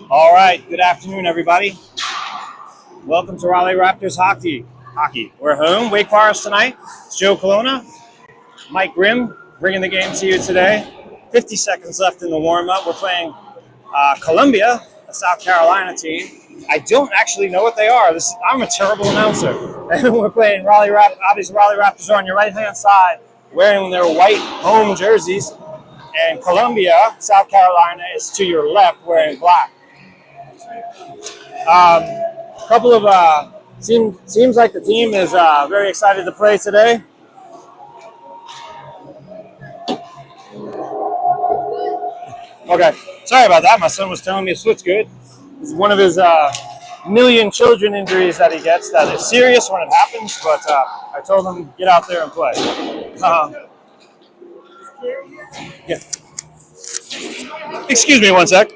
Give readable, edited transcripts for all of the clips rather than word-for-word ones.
All right, good afternoon, everybody. Welcome to Raleigh Raptors hockey. We're home, Wake Forest tonight. It's Joe Colonna, Mike Grimm, bringing the game to you today. 50 seconds left in the warm-up. We're playing Columbia, a South Carolina team. I don't actually know what they are. I'm a terrible announcer. And we're playing Raleigh Raptors. Obviously, Raleigh Raptors are on your right-hand side, wearing their white home jerseys. And Columbia, South Carolina, is to your left, wearing black. Couple of seems like the team is very excited to play today. Okay, sorry about that. My son was telling me his foot's good. It's one of his million children injuries that he gets that is serious when it happens, but I told him get out there and play. Yeah. Excuse me one sec.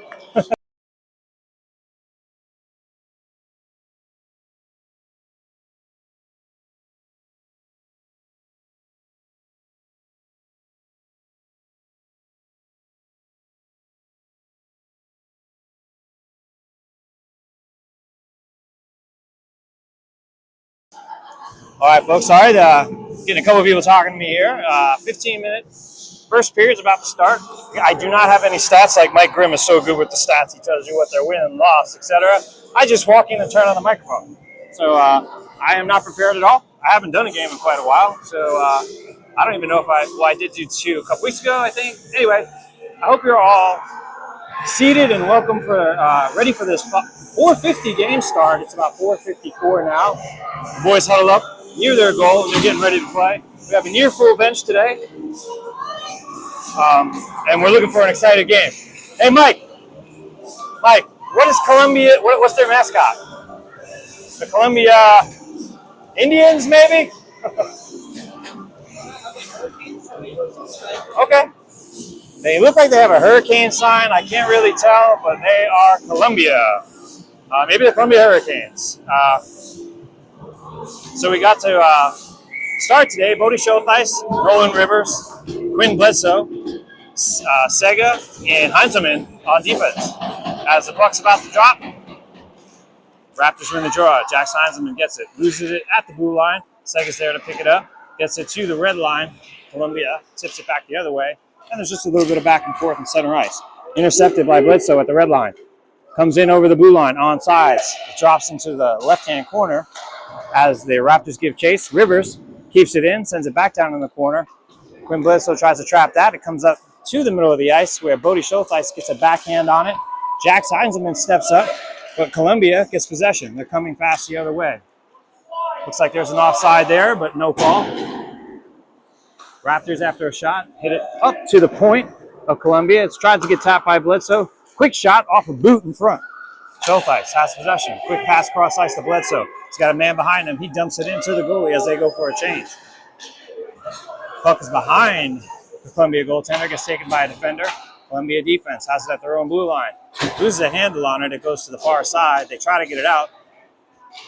All right, folks. Sorry, getting a couple of people talking to me here. 15-minute first period's about to start. I do not have any stats like Mike Grimm is so good with the stats. He tells you what they're winning, lost, etc. I just walk in and turn on the microphone. So I am not prepared at all. I haven't done a game in quite a while. So I don't even know if I did do two a couple weeks ago, I think. Anyway, I hope you're all seated and welcome for ready for this 4:50 game start. It's about 4:54 now. The boys huddle up near their goal and they're getting ready to play. We have a near full bench today, and we're looking for an exciting game. Hey, Mike, what is Columbia? What's their mascot? The Columbia Indians, maybe? Okay. They look like they have a hurricane sign. I can't really tell, but they are Columbia. Maybe the Columbia Hurricanes. So we got to start today. Bodie Schultheis, Nolan Rivers, Quinn Bledsoe, Sega, and Heinzelman on defense. As the puck's about to drop, Raptors win the draw. Jax Heinzelman gets it, loses it at the blue line. Sega's there to pick it up, gets it to the red line. Columbia tips it back the other way. And there's just a little bit of back and forth in center ice. Intercepted by Bledsoe at the red line. Comes in over the blue line on sides. It drops into the left-hand corner as the Raptors give chase. Rivers keeps it in, sends it back down in the corner. Quinn Bledsoe tries to trap that. It comes up to the middle of the ice where Bodie Schultheis gets a backhand on it. Jax Heinzelman steps up, but Columbia gets possession. They're coming fast the other way. Looks like there's an offside there, but no call. Raptors, after a shot, hit it up to the point of Columbia. It's tried to get tapped by Bledsoe. Quick shot off a boot in front. Schultheis has possession. Quick pass cross ice to Bledsoe. He's got a man behind him. He dumps it into the goalie as they go for a change. Puck is behind the Columbia goaltender. Gets taken by a defender. Columbia defense has it at their own blue line. Loses a handle on it. It goes to the far side. They try to get it out.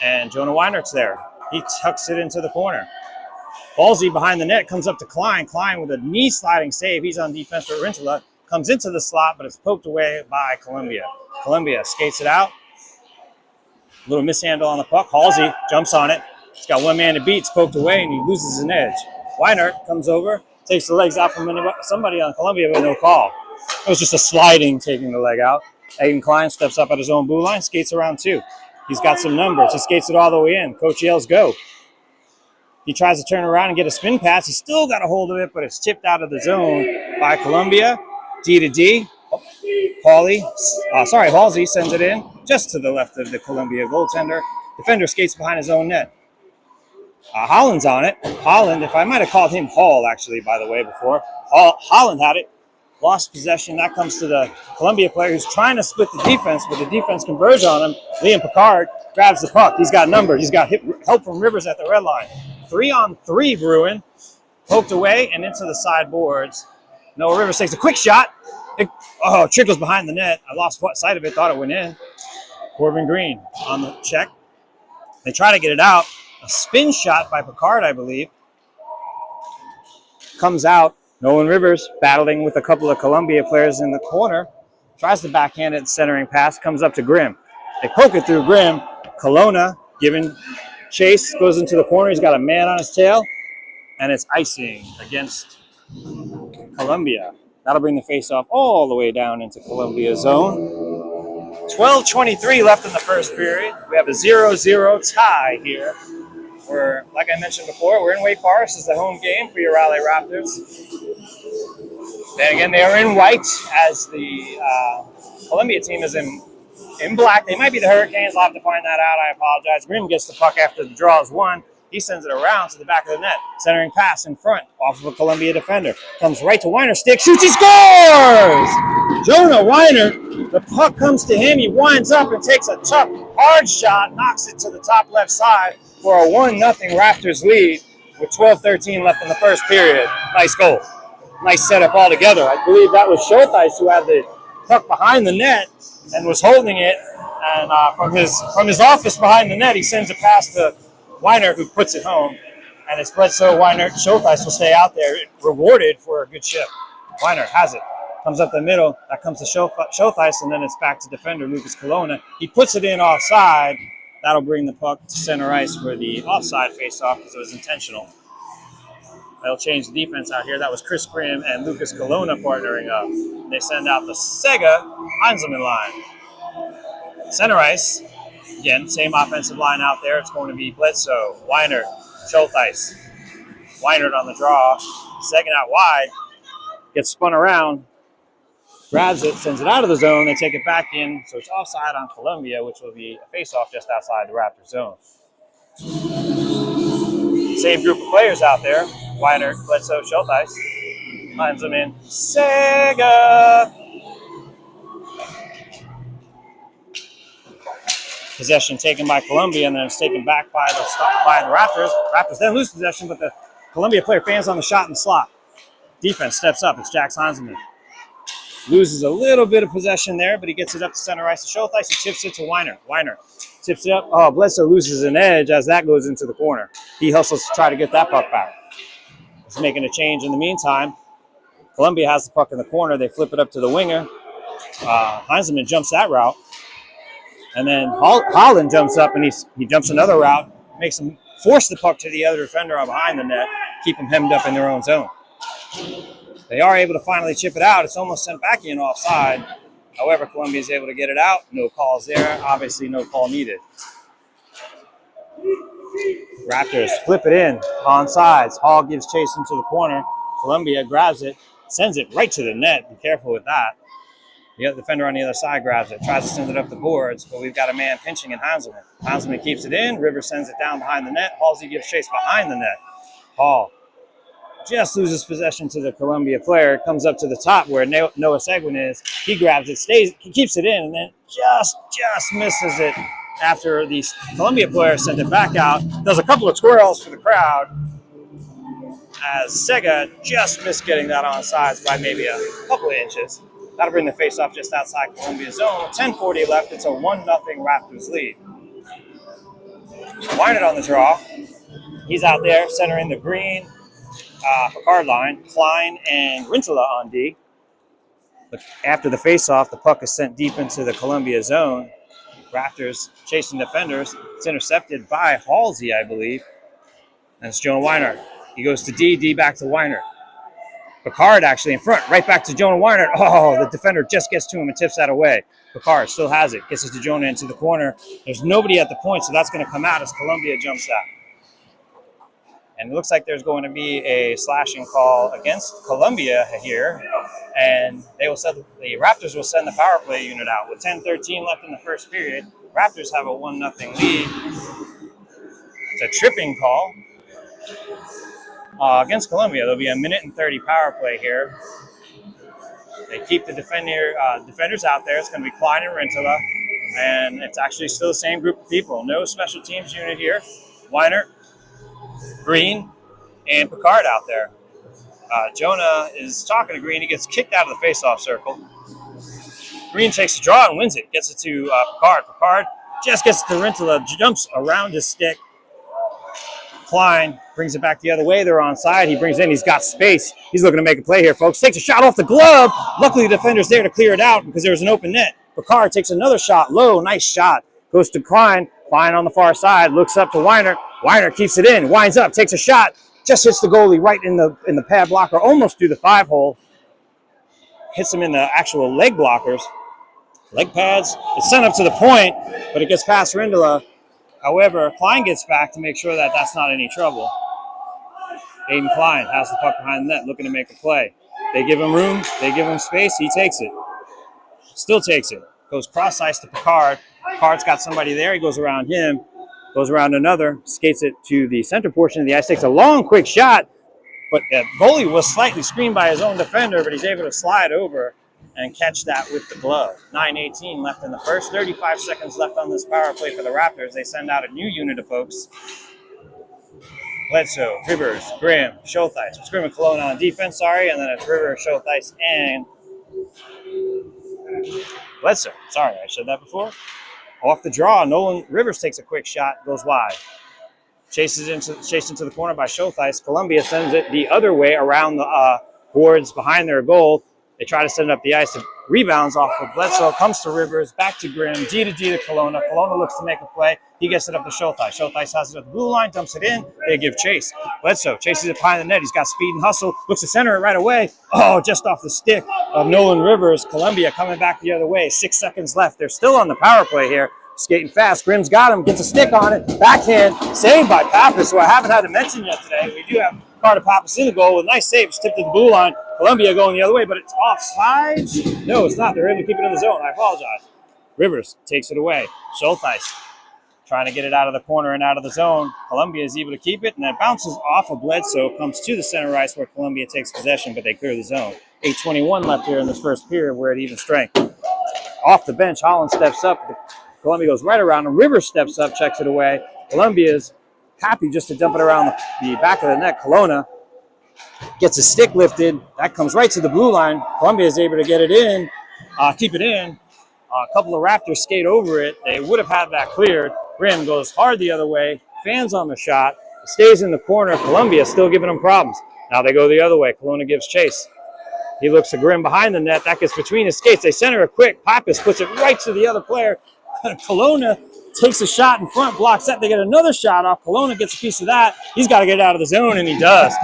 And Jonah Weinert's there. He tucks it into the corner. Halsey behind the net comes up to Klein. Klein with a knee sliding save. He's on defense for Rintala. Comes into the slot, but it's poked away by Columbia. Columbia skates it out. A little mishandle on the puck. Halsey jumps on it. He's got one man to beat. It's poked away, and he loses an edge. Weinert comes over, takes the legs out from somebody on Columbia with no call. It was just a sliding taking the leg out. Aiden Klein steps up at his own blue line, skates around two. He's got some numbers. He skates it all the way in. Coach yells, go. He tries to turn around and get a spin pass. He's still got a hold of it, but it's tipped out of the zone by Columbia. D to D. Halsey sends it in just to the left of the Columbia goaltender. Defender skates behind his own net. Holland's on it. Holland, if I might have called him Hall, actually, by the way, before. Holland had it. Lost possession. That comes to the Columbia player who's trying to split the defense, but the defense converges on him. Liam Picard grabs the puck. He's got numbers. He's got help from Rivers at the red line. 3-on-3 Bruin. Poked away and into the sideboards. Noah Rivers takes a quick shot. It trickles behind the net. I lost sight of it, thought it went in. Corbin Green on the check. They try to get it out. A spin shot by Picard, I believe. Comes out. Nolan Rivers battling with a couple of Columbia players in the corner. tries to backhand it, centering pass, comes up to Grimm. They poke it through Grimm. Kelowna giving chase, goes into the corner. He's got a man on his tail, and it's icing against Columbia. That'll bring the face-off all the way down into Columbia's zone. 12:23 left in the first period. We have a 0-0 tie here. We're, like I mentioned before, we're in Wake Forest. This is the home game for your Raleigh Raptors. Then again, they are in white as the Columbia team is in black. They might be the Hurricanes. I'll have to find that out. I apologize. Grimm gets the puck after the draw is won. He sends it around to the back of the net. Centering pass in front off of a Columbia defender. Comes right to Weiner. Stick. Shoots. He scores! Jonah Weiner. The puck comes to him. He winds up and takes a tough, hard shot. Knocks it to the top left side for a 1-0 Raptors lead with 12:13 left in the first period. Nice goal. Nice setup altogether. I believe that was Shothice who had the puck behind the net and was holding it. And from his office behind the net, he sends it past to Weiner, who puts it home. And it's Bledsoe. Weiner. Shothice will stay out there, rewarded for a good chip. Weiner has it. Comes up the middle. That comes to Shothice, and then it's back to defender Lucas Kelowna. He puts it in offside. That'll bring the puck to center ice for the offside face-off because it was intentional. They'll change the defense out here. That was Chris Grimm and Lucas Kelowna partnering up. They send out the Sega Heinzelman line. Center ice. Again, same offensive line out there. It's going to be Bledsoe, Weiner, Shothice. Weiner on the draw. Second out wide. Gets spun around. Grabs it, sends it out of the zone. They take it back in. So it's offside on Columbia, which will be a face-off just outside the Raptor zone. Same group of players out there. Weiner, Bledsoe, Shothice. Lines them in. Sega! Possession taken by Columbia, and then it's taken back by the Raptors. Raptors then lose possession, but the Columbia player fans on the shot in the slot. Defense steps up. It's Jax Heinzelman. Loses a little bit of possession there, but he gets it up to center ice to Shothice. He tips it to Weiner. Weiner tips it up. Oh, Bledsoe loses an edge as that goes into the corner. He hustles to try to get that puck back. He's making a change in the meantime. Columbia has the puck in the corner. They flip it up to the winger. Heinzelman jumps that route. And then Holland jumps up and he jumps another route, makes him force the puck to the other defender behind the net, keep them hemmed up in their own zone. They are able to finally chip it out. It's almost sent back in offside. However, Columbia is able to get it out. No calls there. Obviously, no call needed. Raptors flip it in on sides. Hall gives chase into the corner. Columbia grabs it, sends it right to the net. Be careful with that. The defender on the other side grabs it, tries to send it up the boards, but we've got a man pinching in Heinzelman. Heinzelman keeps it in. Rivers sends it down behind the net. Halsey gives chase behind the net. Hall just loses possession to the Columbia player. Comes up to the top where Noah Seguin is. He grabs it, he keeps it in, and then just misses it after the Columbia player sent it back out. Does a couple of twirls for the crowd as Sega just missed getting that on sides by maybe a couple of inches. That'll bring the face-off just outside Columbia's zone. With 10:40 left, it's a 1-0 Raptors lead. Weiner on the draw. He's out there centering the green Picard line. Klein and Rintala on D. But after the face-off, the puck is sent deep into the Columbia zone. Raptors chasing defenders. It's intercepted by Halsey, I believe. And it's Jonah Weiner. He goes to D back to Weiner. Picard actually in front, right back to Jonah Weiner. Oh, the defender just gets to him and tips that away. Picard still has it, gets it to Jonah into the corner. There's nobody at the point, so that's going to come out as Columbia jumps out. And it looks like there's going to be a slashing call against Columbia here, and the Raptors will send the power play unit out. With 10:13 left in the first period, Raptors have a 1-0 lead. It's a tripping call. Against Columbia, there'll be a 1:30 power play here. They keep the defenders out there. It's going to be Klein and Rintala, and it's actually still the same group of people. No special teams unit here. Weiner, Green, and Picard out there. Jonah is talking to Green. He gets kicked out of the face-off circle. Green takes the draw and wins it. Gets it to Picard. Picard just gets it to Rintala, jumps around his stick, Klein brings it back the other way. They're onside. He brings it in. He's got space. He's looking to make a play here, folks. Takes a shot off the glove. Luckily, the defender's there to clear it out because there was an open net. Picard takes another shot. Low, nice shot. Goes to Klein. Klein on the far side. Looks up to Weiner. Weiner keeps it in. Winds up. Takes a shot. Just hits the goalie right in the pad blocker. Almost through the 5-hole. Hits him in the actual leg blockers. Leg pads. It's sent up to the point, but it gets past Rindala. However, Klein gets back to make sure that that's not any trouble. Aiden Klein has the puck behind the net, looking to make a play. They give him room. They give him space. He takes it. Still takes it. Goes cross ice to Picard. Picard's got somebody there. He goes around him. Goes around another. Skates it to the center portion of the ice. Takes a long, quick shot. But the goalie was slightly screened by his own defender, but he's able to slide over and catch that with the glove. 9:18 left in the first. 35 seconds left on this power play for the Raptors. They send out a new unit of folks. Bledsoe, Rivers, Grimm, Schultheis. It's Grimm and Kelowna on defense, and then it's Rivers, Schultheis, and Bledsoe. Sorry, I said that before. Off the draw, Nolan Rivers takes a quick shot, goes wide. Chased into the corner by Schultheis. Columbia sends it the other way around the boards behind their goal. They try to send it up the ice. It rebounds off of Bledsoe. Comes to Rivers. Back to Grimm. D to Kelowna. Kelowna looks to make a play. He gets it up to Schultheis. Schultheis has it at the blue line. Dumps it in. They give chase. Bledsoe chases it behind the net. He's got speed and hustle. Looks to center it right away. Oh, just off the stick of Nolan Rivers. Columbia coming back the other way. 6 seconds left. They're still on the power play here. Skating fast. Grimm's got him. Gets a stick on it. Backhand. Saved by Pappas, who I haven't had to mention yet today. We do have Carter Pappas in the goal with a nice save. It's tipped to the blue line. Columbia going the other way, but it's offsides. No, it's not. They're able to keep it in the zone. I apologize. Rivers takes it away. Schultheis trying to get it out of the corner and out of the zone. Columbia is able to keep it, and it bounces off of Bledsoe, comes to the center ice where Columbia takes possession, but they clear the zone. 8:21 left here in this first period. We're at even strength. Off the bench, Holland steps up. Columbia goes right around him. Rivers steps up, checks it away. Columbia's happy just to dump it around the back of the net. Kelowna gets a stick lifted. That comes right to the blue line. Columbia is able to get it in, keep it in. A couple of Raptors skate over it. They would have had that cleared. Grimm goes hard the other way. Fans on the shot. Stays in the corner. Columbia still giving them problems. Now they go the other way. Kelowna gives chase. He looks to Grimm behind the net. That gets between his skates. They center it quick. Pappas puts it right to the other player. Kelowna takes a shot in front, blocks that. They get another shot off. Kelowna gets a piece of that. He's got to get out of the zone, and he does.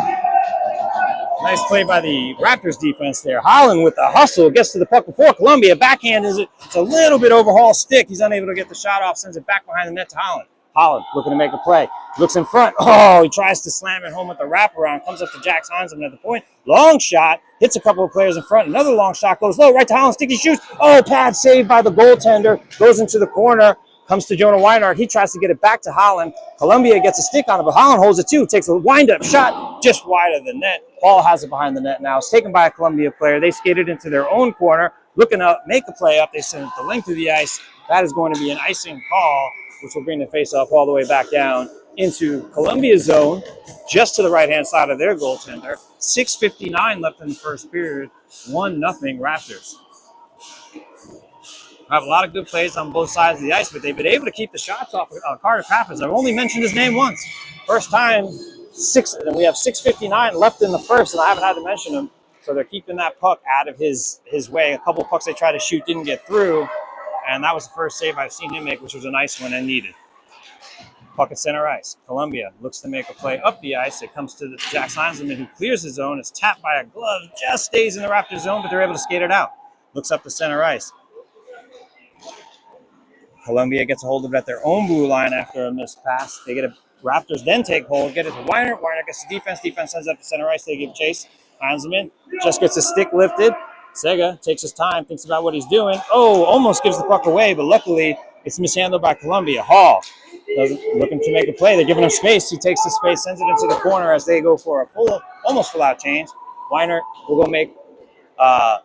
Nice play by the Raptors defense there. Holland with the hustle gets to the puck before Columbia. Backhand it's a little bit overhaul stick. He's unable to get the shot off. Sends it back behind the net to Holland. Holland looking to make a play. Looks in front. Oh, he tries to slam it home with the wraparound. Comes up to Jack Heinzman at the point. Long shot. Hits a couple of players in front. Another long shot goes low. Right to Holland. Sticky shoots. Oh, pad saved by the goaltender. Goes into the corner. Comes to Jonah Weinhardt. He tries to get it back to Holland. Columbia gets a stick on it, but Holland holds it too. Takes a wind-up shot just wide of the net. Ball has it behind the net now. It's taken by a Columbia player. They skated into their own corner. Looking to make a play up. They send it the length of the ice. That is going to be an icing call, which will bring the faceoff all the way back down into Columbia's zone, just to the right-hand side of their goaltender. 6:59 left in the first period. 1-0 Raptors. I have a lot of good plays on both sides of the ice, but they've been able to keep the shots off Carter Pappas. I've only mentioned his name once. First time, and we have 6:59 left in the first, and I haven't had to mention him. So they're keeping that puck out of his way. A couple pucks they tried to shoot didn't get through, and that was the first save I've seen him make, which was a nice one and needed. Puck at center ice. Columbia looks to make a play up the ice. It comes to Jack Heinzman, who clears his zone. It's tapped by a glove. Just stays in the Raptors zone, but they're able to skate it out. Looks up the center ice. Columbia gets a hold of it at their own blue line after a missed pass. They get a Raptors then take hold, get it to Weiner. Weiner gets the defense. Defense sends it up to center ice. They give chase. Heinzman just gets his stick lifted. Sega takes his time, thinks about what he's doing. Oh, almost gives the puck away, but luckily it's mishandled by Columbia. Hall looking to make a play. They're giving him space. He takes the space, sends it into the corner as they go for a almost full-out change. Weiner will go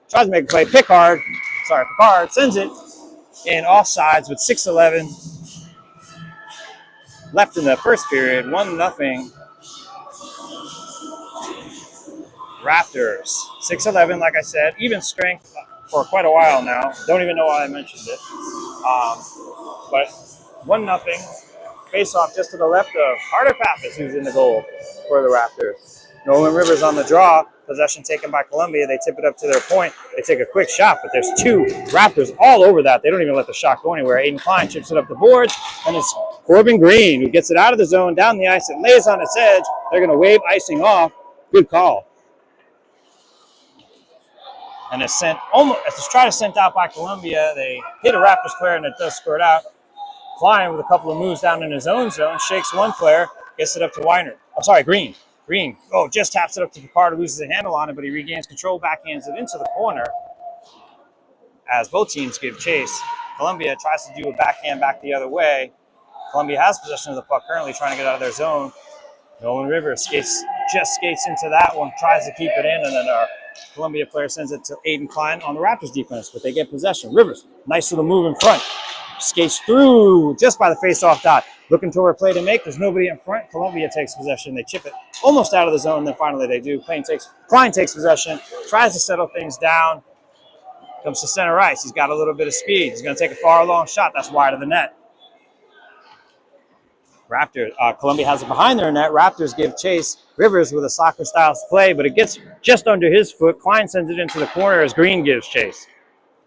tries to make a play. Picard sends it in offsides with 6:11 left in the first period. 1-0 Raptors. 6:11, like I said, even strength for quite a while now. Don't even know why I mentioned it. But 1-0. Face-off just to the left of Carter Pappas, who's in the goal for the Raptors. Nolan Rivers on the draw. Possession taken by Columbia. They tip it up to their point. They take a quick shot, but there's two Raptors all over that. They don't even let the shot go anywhere. Aiden Klein chips it up the boards, and it's Corbin Green who gets it out of the zone, down the ice. It lays on its edge. They're going to wave icing off. Good call. And it's sent almost, it's try to sent out by Columbia. They hit a Raptors player, and it does squirt out. Klein with a couple of moves down in his own zone, shakes one player, gets it up to Green. Green, just taps it up to Picard, who loses a handle on it, but he regains control, backhands it into the corner as both teams give chase. Columbia tries to do a backhand back the other way. Columbia has possession of the puck, currently trying to get out of their zone. Nolan Rivers skates into that one, tries to keep it in, and then our Columbia player sends it to Aiden Klein on the Raptors defense, but they get possession. Rivers, nice little move in front. Skates through just by the face-off dot. Looking toward a play to make. There's nobody in front. Columbia takes possession. They chip it almost out of the zone, and then finally they do. Klein takes possession, tries to settle things down. Comes to center ice. He's got a little bit of speed. He's going to take a far long shot. That's wide of the net. Columbia has it behind their net. Raptors give chase. Rivers with a soccer-style play, but it gets just under his foot. Klein sends it into the corner as Green gives chase.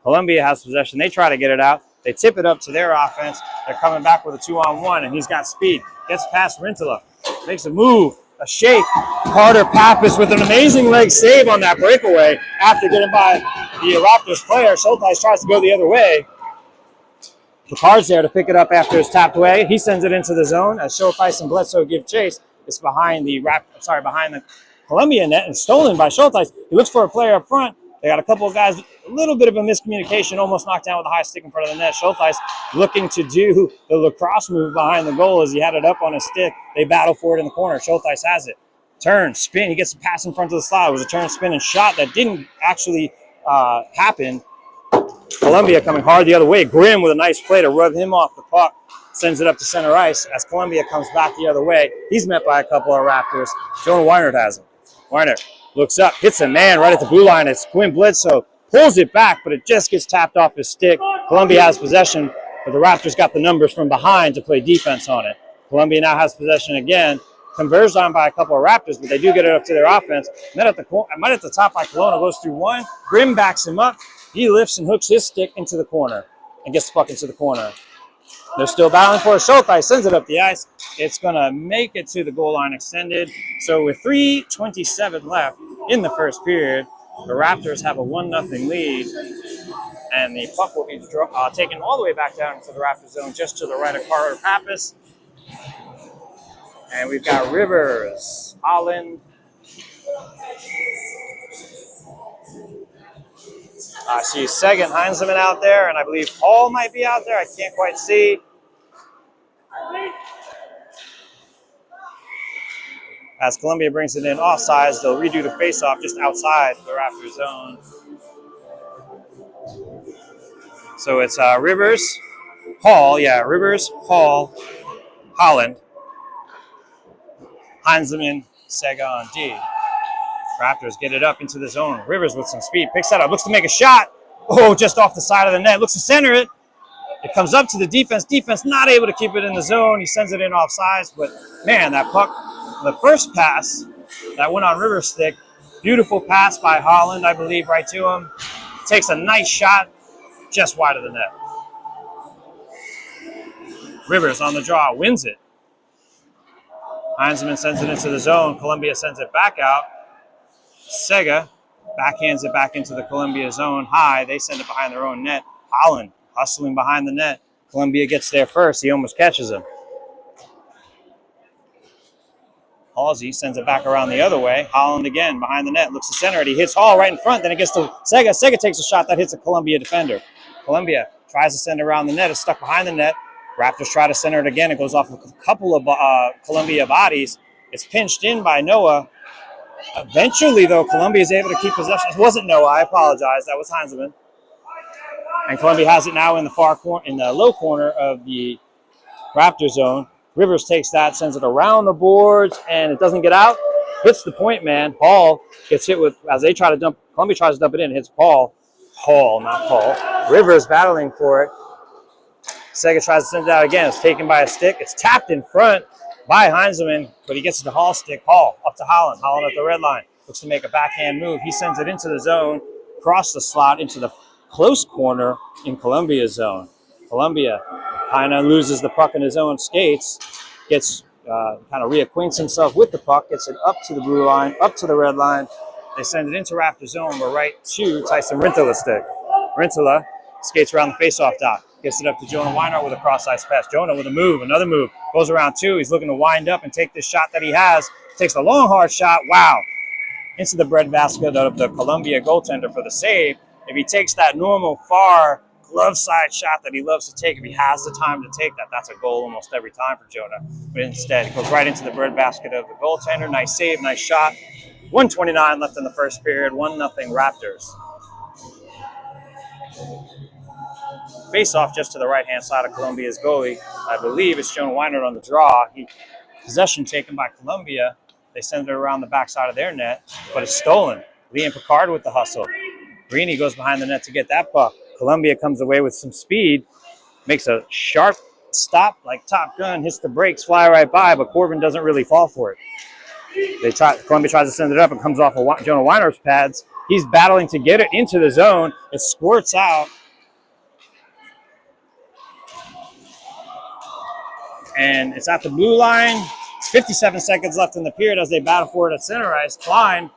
Columbia has possession. They try to get it out. They tip it up to their offense. They're coming back with a 2-on-1, and he's got speed. Gets past Rintala. Makes a move, a shake. Carter Pappas with an amazing leg save on that breakaway after getting by the Raptors player. Schulteis tries to go the other way. Picard's there to pick it up after it's tapped away. He sends it into the zone as Schulteis and Bledsoe give chase. It's behind the Columbia net and stolen by Schulteis. He looks for a player up front. They got a couple of guys, a little bit of a miscommunication, almost knocked down with a high stick in front of the net. Schulteis looking to do the lacrosse move behind the goal as he had it up on his stick. They battle for it in the corner. Schulteis has it. Turn, spin. He gets a pass in front of the slot. It was a turn, spin, and shot that didn't actually happen. Columbia coming hard the other way. Grimm with a nice play to rub him off the puck. Sends it up to center ice as Columbia comes back the other way. He's met by a couple of Raptors. Jonah Weinert has him. Weinert looks up, hits a man right at the blue line. It's Quinn Bledsoe. Pulls it back, but it just gets tapped off his stick. Columbia has possession, but the Raptors got the numbers from behind to play defense on it. Columbia now has possession again. Converged on by a couple of Raptors, but they do get it up to their offense. Met at the top by Kelowna, goes through one. Grimm backs him up. He lifts and hooks his stick into the corner and gets the puck into the corner. They're still battling for it. Schulteis sends it up the ice. It's going to make it to the goal line extended. So with 3:27 left in the first period, the Raptors have a 1-0 lead. And the puck will be taken all the way back down into the Raptor zone just to the right of Carter Pappas. And we've got Rivers, Holland. I see Seg and Heinzelman out there, and I believe Paul might be out there. I can't quite see. As Columbia brings it in offsides, they'll redo the face-off just outside the Raptor zone. So it's Rivers, Hall, Rivers, Hall, Holland, Heinzelman, Sega on D. Raptors get it up into the zone. Rivers with some speed, picks that up, looks to make a shot. Oh, just off the side of the net, looks to center it. It comes up to the defense. Defense not able to keep it in the zone. He sends it in off sides, but man, that puck, the first pass that went on Rivers' stick, beautiful pass by Holland, I believe, right to him. Takes a nice shot, just wide of the net. Rivers on the draw, wins it. Heinzelman sends it into the zone. Columbia sends it back out. Sega backhands it back into the Columbia zone high. They send it behind their own net. Holland hustling behind the net. Columbia gets there first. He almost catches him. Halsey sends it back around the other way. Holland again behind the net. Looks to center it. He hits Hall right in front. Then it gets to Sega. Sega takes a shot that hits a Columbia defender. Columbia tries to send it around the net. It's stuck behind the net. Raptors try to center it again. It goes off a couple of Columbia bodies. It's pinched in by Noah. Eventually, though, Columbia is able to keep possession. It wasn't Noah. I apologize. That was Heinzelman. And Columbia has it now in the far corner, in the low corner of the Raptor zone. Rivers takes that, sends it around the boards, and it doesn't get out. Hits the point man. Paul gets hit with, as they try to dump, Columbia tries to dump it in, hits Paul. Hall, not Paul. Rivers battling for it. Sega tries to send it out again. It's taken by a stick. It's tapped in front by Heinzelman, but he gets it to Hall stick. Hall up to Holland. Holland at the red line. Looks to make a backhand move. He sends it into the zone, across the slot into the close corner in Columbia's zone. Columbia kind of loses the puck in his own skates, gets kind of reacquaints himself with the puck, gets it up to the blue line, up to the red line. They send it into Raptor zone, but right to Tyson Rintala's stick. Rintala skates around the faceoff dot, gets it up to Jonah Weinert with a cross-ice pass. Jonah with a move, another move, goes around two. He's looking to wind up and take this shot that he has. Takes the long, hard shot. Wow. Into the breadbasket of the Columbia goaltender for the save. If he takes that normal far glove side shot that he loves to take, if he has the time to take that, that's a goal almost every time for Jonah. But instead, it goes right into the breadbasket of the goaltender. Nice save, nice shot. 1:29 left in the first period. 1-0 Raptors. Face off just to the right-hand side of Columbia's goalie. I believe it's Jonah Weinert on the draw. Possession taken by Columbia. They send it around the backside of their net, but it's stolen. Liam Picard with the hustle. Greeny goes behind the net to get that puck. Columbia comes away with some speed, makes a sharp stop like Top Gun, hits the brakes, fly right by, but Corbin doesn't really fall for it. Columbia tries to send it up and comes off of Jonah Weinert's pads. He's battling to get it into the zone. It squirts out. And it's at the blue line. 57 seconds left in the period as they battle for it at center ice. Klein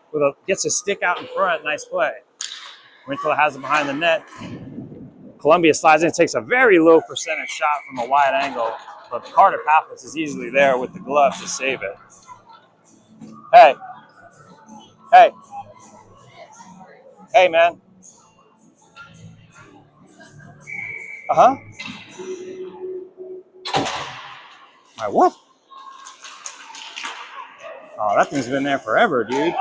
gets his stick out in front. Nice play. Rintala has it behind the net. Columbia slides in, takes a very low percentage shot from a wide angle, but Carter Pappas is easily there with the glove to save it. Hey. Hey. Hey, man. Uh-huh. My what? Oh, that thing's been there forever, dude.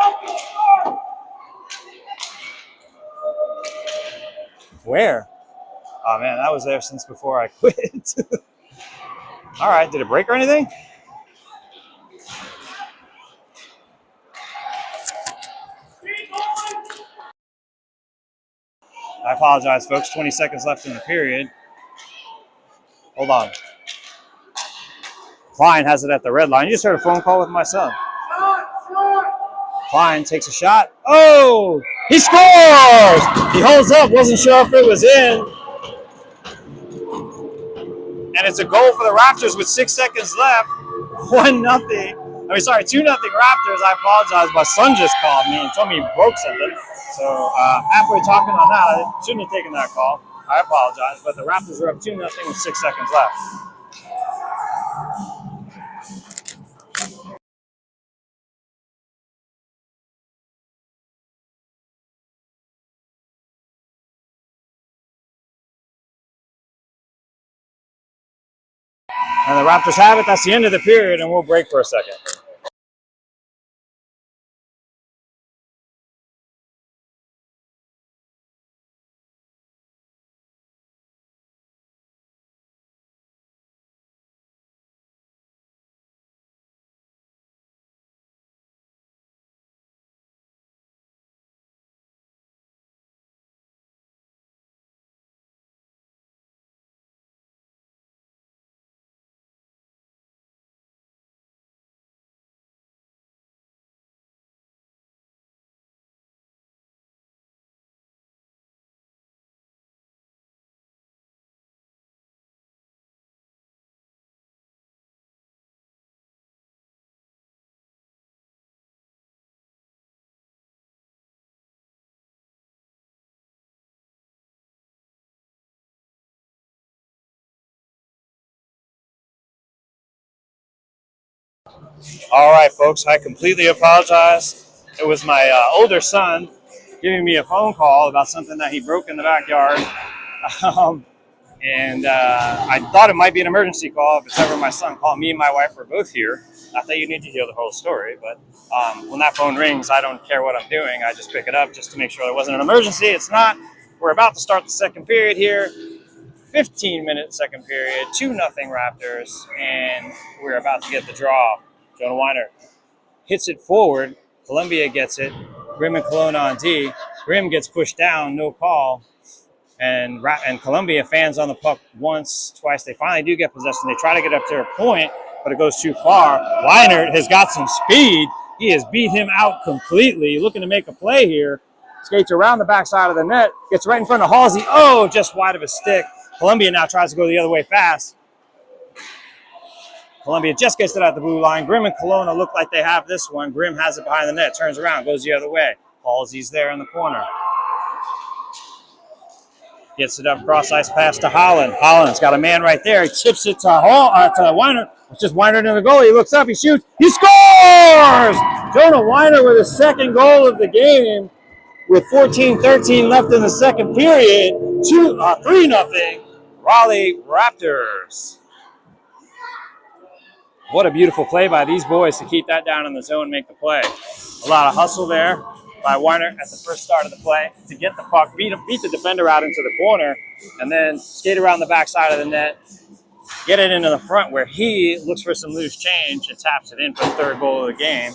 Where? Oh, man, that was there since before I quit. All right, did it break or anything? I apologize, folks. 20 seconds left in the period. Hold on. Klein has it at the red line. You just heard a phone call with my son. Klein takes a shot. Oh, he scores! He holds up. Wasn't sure if it was in. And it's a goal for the Raptors with 6 seconds left. 1-0. 2-0 Raptors. I apologize. My son just called me and told me he broke something. So halfway talking on that, I shouldn't have taken that call. I apologize. But the Raptors are up 2-0 with 6 seconds left. And the Raptors have it. That's the end of the period, and we'll break for a second. All right, folks, I completely apologize. It was my older son giving me a phone call about something that he broke in the backyard. I thought it might be an emergency call if it's ever my son called. Me and my wife were both here. Not that you need to hear the whole story, but when that phone rings, I don't care what I'm doing. I just pick it up just to make sure it wasn't an emergency. It's not. We're about to start the second period here. 15-minute second period, 2-0 Raptors, and we're about to get the draw. Jonah Weinert hits it forward. Columbia gets it. Grimm and Kelowna on D. Grimm gets pushed down, no call. And Columbia fans on the puck once, twice. They finally do get possession. They try to get up to their point, but it goes too far. Weinert has got some speed. He has beat him out completely. Looking to make a play here. Skates around the backside of the net. Gets right in front of Halsey. Oh, just wide of a stick. Columbia now tries to go the other way fast. Columbia just gets it at the blue line. Grimm and Kelowna look like they have this one. Grimm has it behind the net. Turns around. Goes the other way. Halsey's there in the corner. Gets it up, cross ice pass to Holland. Holland's got a man right there. He chips it to Weinert. It's just Weinert in the goal. He looks up, he shoots, he scores! Jonah Weinert with his second goal of the game with 14-13 left in the second period. 3-0 Raleigh Raptors. What a beautiful play by these boys to keep that down in the zone and make the play. A lot of hustle there by Weinert at the first start of the play to get the puck, beat the defender out into the corner, and then skate around the backside of the net, get it into the front where he looks for some loose change and taps it in for the third goal of the game.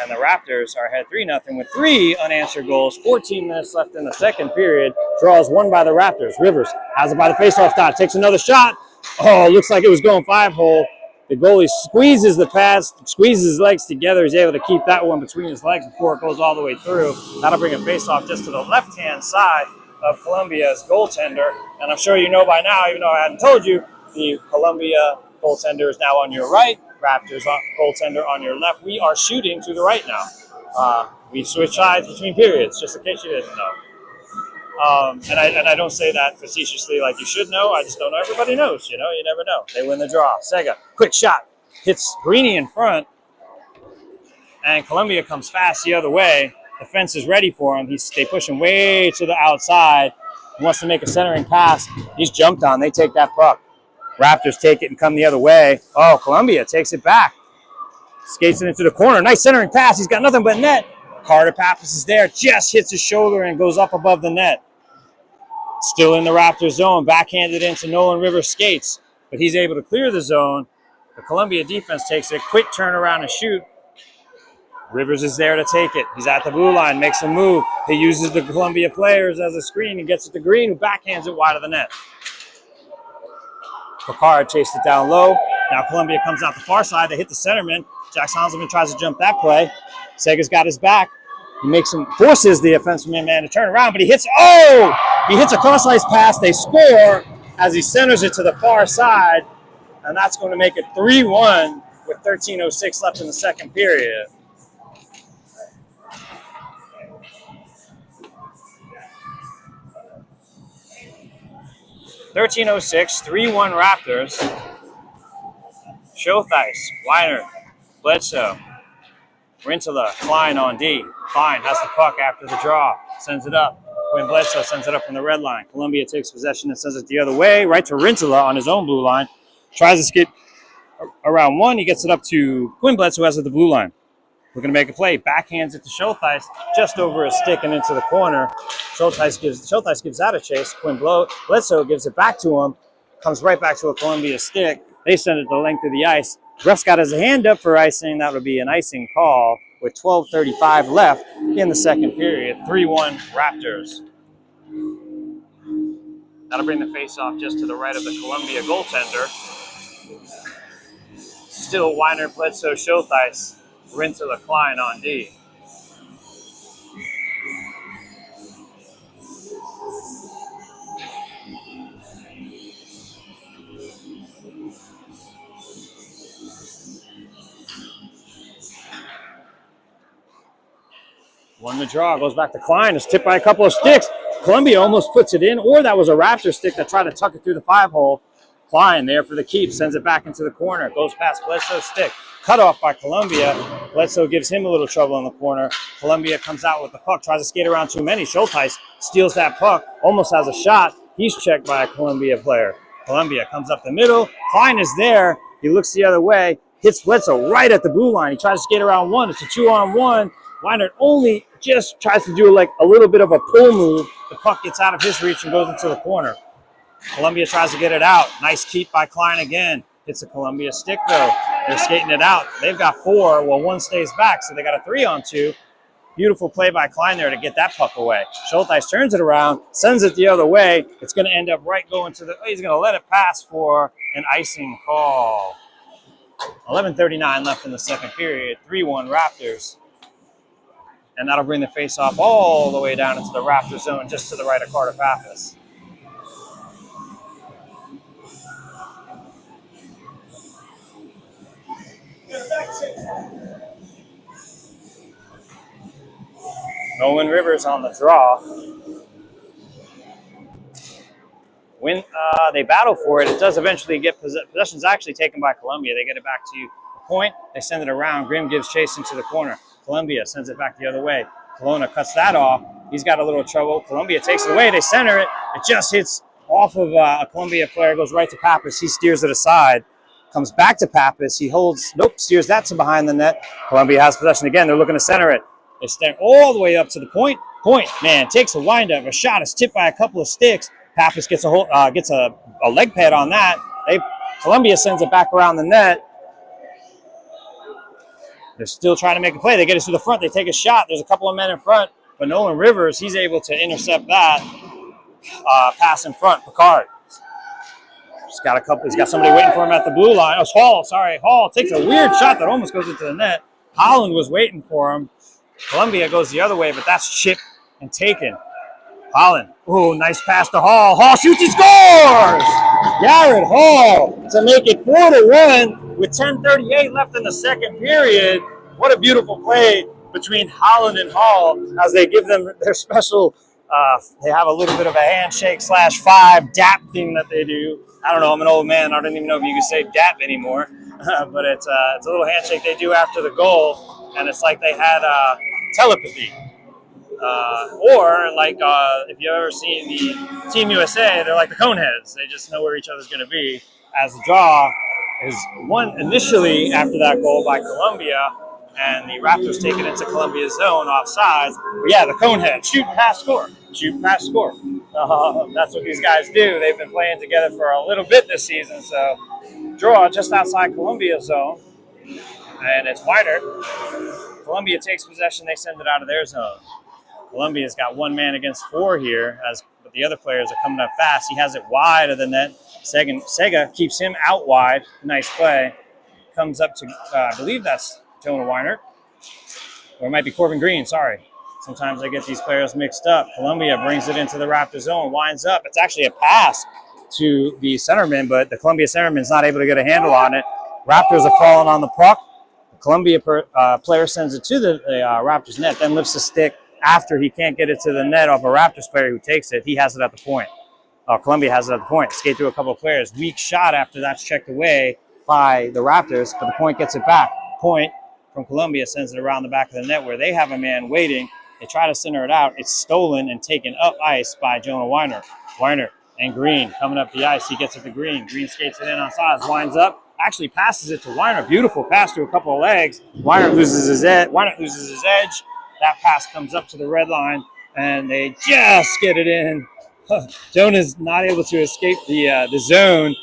And the Raptors are ahead 3-0 with 3 unanswered goals. 14 minutes left in the second period. Draws one by the Raptors. Rivers has it by the faceoff dot, takes another shot. Oh, looks like it was going 5-hole. The goalie squeezes the pass, squeezes his legs together. He's able to keep that one between his legs before it goes all the way through. That'll bring a face-off just to the left-hand side of Columbia's goaltender. And I'm sure you know by now, even though I hadn't told you, the Columbia goaltender is now on your right. Raptors goaltender on your left. We are shooting to the right now. We switch sides between periods, just in case you didn't know. And I don't say that facetiously like you should know. I just don't know. Everybody knows, you know. You never know. They win the draw. Sega, quick shot. Hits Greeny in front. And Columbia comes fast the other way. The fence is ready for him. They push him way to the outside. He wants to make a centering pass. He's jumped on. They take that puck. Raptors take it and come the other way. Oh, Columbia takes it back. Skates it into the corner. Nice centering pass. He's got nothing but net. Carter Pappas is there. Just hits his shoulder and goes up above the net. Still in the Raptors zone, backhanded into Nolan Rivers skates, but he's able to clear the zone. The Columbia defense takes a quick turnaround and shoot. Rivers is there to take it. He's at the blue line, makes a move. He uses the Columbia players as a screen and gets it to Green, who backhands it wide of the net. Picard chased it down low. Now Columbia comes out the far side. They hit the centerman. Jack Hanselman tries to jump that play. Sega's got his back. He forces the offensive man to turn around, but he hits a cross-ice pass. They score as he centers it to the far side, and that's going to make it 3-1 with 13:06 left in the second period. (13:06), 3-1 Raptors. Showthice, Weiner, Bledsoe, Rintala, Klein on D. Klein has the puck after the draw, sends it up. Quinn Bledsoe sends it up from the red line. Columbia takes possession and sends it the other way, right to Rintala on his own blue line. Tries to skate around one. He gets it up to Quinn Bledsoe, who has it at the blue line. Looking to make a play. Backhands it to Showthice, just over his stick and into the corner. Showthice gives that a chase. Quinn Bledsoe gives it back to him. Comes right back to a Columbia stick. They send it the length of the ice. Ref's got his hand up for icing. That would be an icing call with 12:35 left in the second period. 3-1 Raptors. That'll bring the face-off just to the right of the Columbia goaltender. Still Weiner, Bledsoe, Showthice, Rintala, Klein on D. Won the draw, goes back to Klein. It's tipped by a couple of sticks. Columbia almost puts it in, or that was a Raptor stick that tried to tuck it through the 5-hole. Klein there for the keep, sends it back into the corner. Goes past Bledsoe's stick. Cut off by Columbia. Bledsoe gives him a little trouble in the corner. Columbia comes out with the puck, tries to skate around too many. Showthice steals that puck, almost has a shot. He's checked by a Columbia player. Columbia comes up the middle. Klein is there. He looks the other way. Hits Bledsoe right at the blue line. He tries to skate around one. It's a 2-on-1. Weiner only just tries to do like a little bit of a pull move. The puck gets out of his reach and goes into the corner. Columbia tries to get it out. Nice keep by Klein again. Hits a Columbia stick though. They're skating it out. They've got 4. Well, one stays back, so they got a 3-on-2. Beautiful play by Klein there to get that puck away. Schultheis turns it around, sends it the other way. It's going to end up right going to the, he's going to let it pass for an icing call. 11:39 left in the second period. 3-1 Raptors. And that'll bring the face-off all the way down into the Raptor zone, just to the right of Carter Pappas. Nolan Rivers on the draw. When they battle for it, it does eventually get possession's actually taken by Columbia. They get it back to the point. They send it around. Grimm gives chase into the corner. Columbia sends it back the other way. Kelowna cuts that off. He's got a little trouble. Columbia takes it away. They center it. It just hits off of a Columbia player, goes right to Pappas. He steers it aside. Comes back to Pappas. He holds, steers that to behind the net. Columbia has possession again. They're looking to center it. They stand all the way up to the point. Point, man, takes a windup. A shot is tipped by a couple of sticks. Pappas gets a leg pad on that. Columbia sends it back around the net. They're still trying to make a play. They get it to the front. They take a shot. There's a couple of men in front. But Nolan Rivers, he's able to intercept that pass in front. Picard. He's got somebody waiting for him at the blue line. Oh, it's Hall. Sorry. Hall takes a weird shot that almost goes into the net. Holland was waiting for him. Columbia goes the other way, but that's chipped and taken. Holland. Oh, nice pass to Hall. Hall shoots, he scores! Garrett Hall to make it 4-1 with 10:38 left in the second period. What a beautiful play between Holland and Hall as they give them their special, they have a little bit of a handshake /5 dap thing that they do. I don't know, I'm an old man. I don't even know if you can say dap anymore. But it's a little handshake they do after the goal, and it's like they had telepathy. Or like if you've ever seen the Team USA, they're like the Coneheads. They just know where each other's going to be. As the draw is won initially after that goal by Columbia, and the Raptors take it into Columbia's zone offsides. But yeah, the Coneheads, shoot, pass, score. Shoot, pass, score. That's what these guys do. They've been playing together for a little bit this season. So draw just outside Columbia's zone, and it's Weiner. Columbia takes possession. They send it out of their zone. Columbia's got one man against four here, but the other players are coming up fast. He has it wide of the net. Sega keeps him out wide. Nice play. Comes up to, I believe that's Jonah Weiner. Or it might be Corbin Green, sorry. Sometimes I get these players mixed up. Columbia brings it into the Raptor zone, winds up. It's actually a pass to the centerman, but the Columbia centerman's not able to get a handle on it. Raptors are falling on the puck. The Columbia player sends it to the Raptors net, then lifts the stick. After he can't get it to the net off a Raptors player who takes it, he has it at the point. Columbia has it at the point. Skate through a couple of players. Weak shot after that's checked away by the Raptors, but the point gets it back. Point from Columbia sends it around the back of the net where they have a man waiting. They try to center it out. It's stolen and taken up ice by Jonah Weiner. Weiner and Green coming up the ice. He gets it to Green. Green skates it in on sides, winds up, actually passes it to Weiner. Beautiful pass to a couple of legs. Weiner loses his edge. That pass comes up to the red line, and they just get it in. Jonah's not able to escape the zone,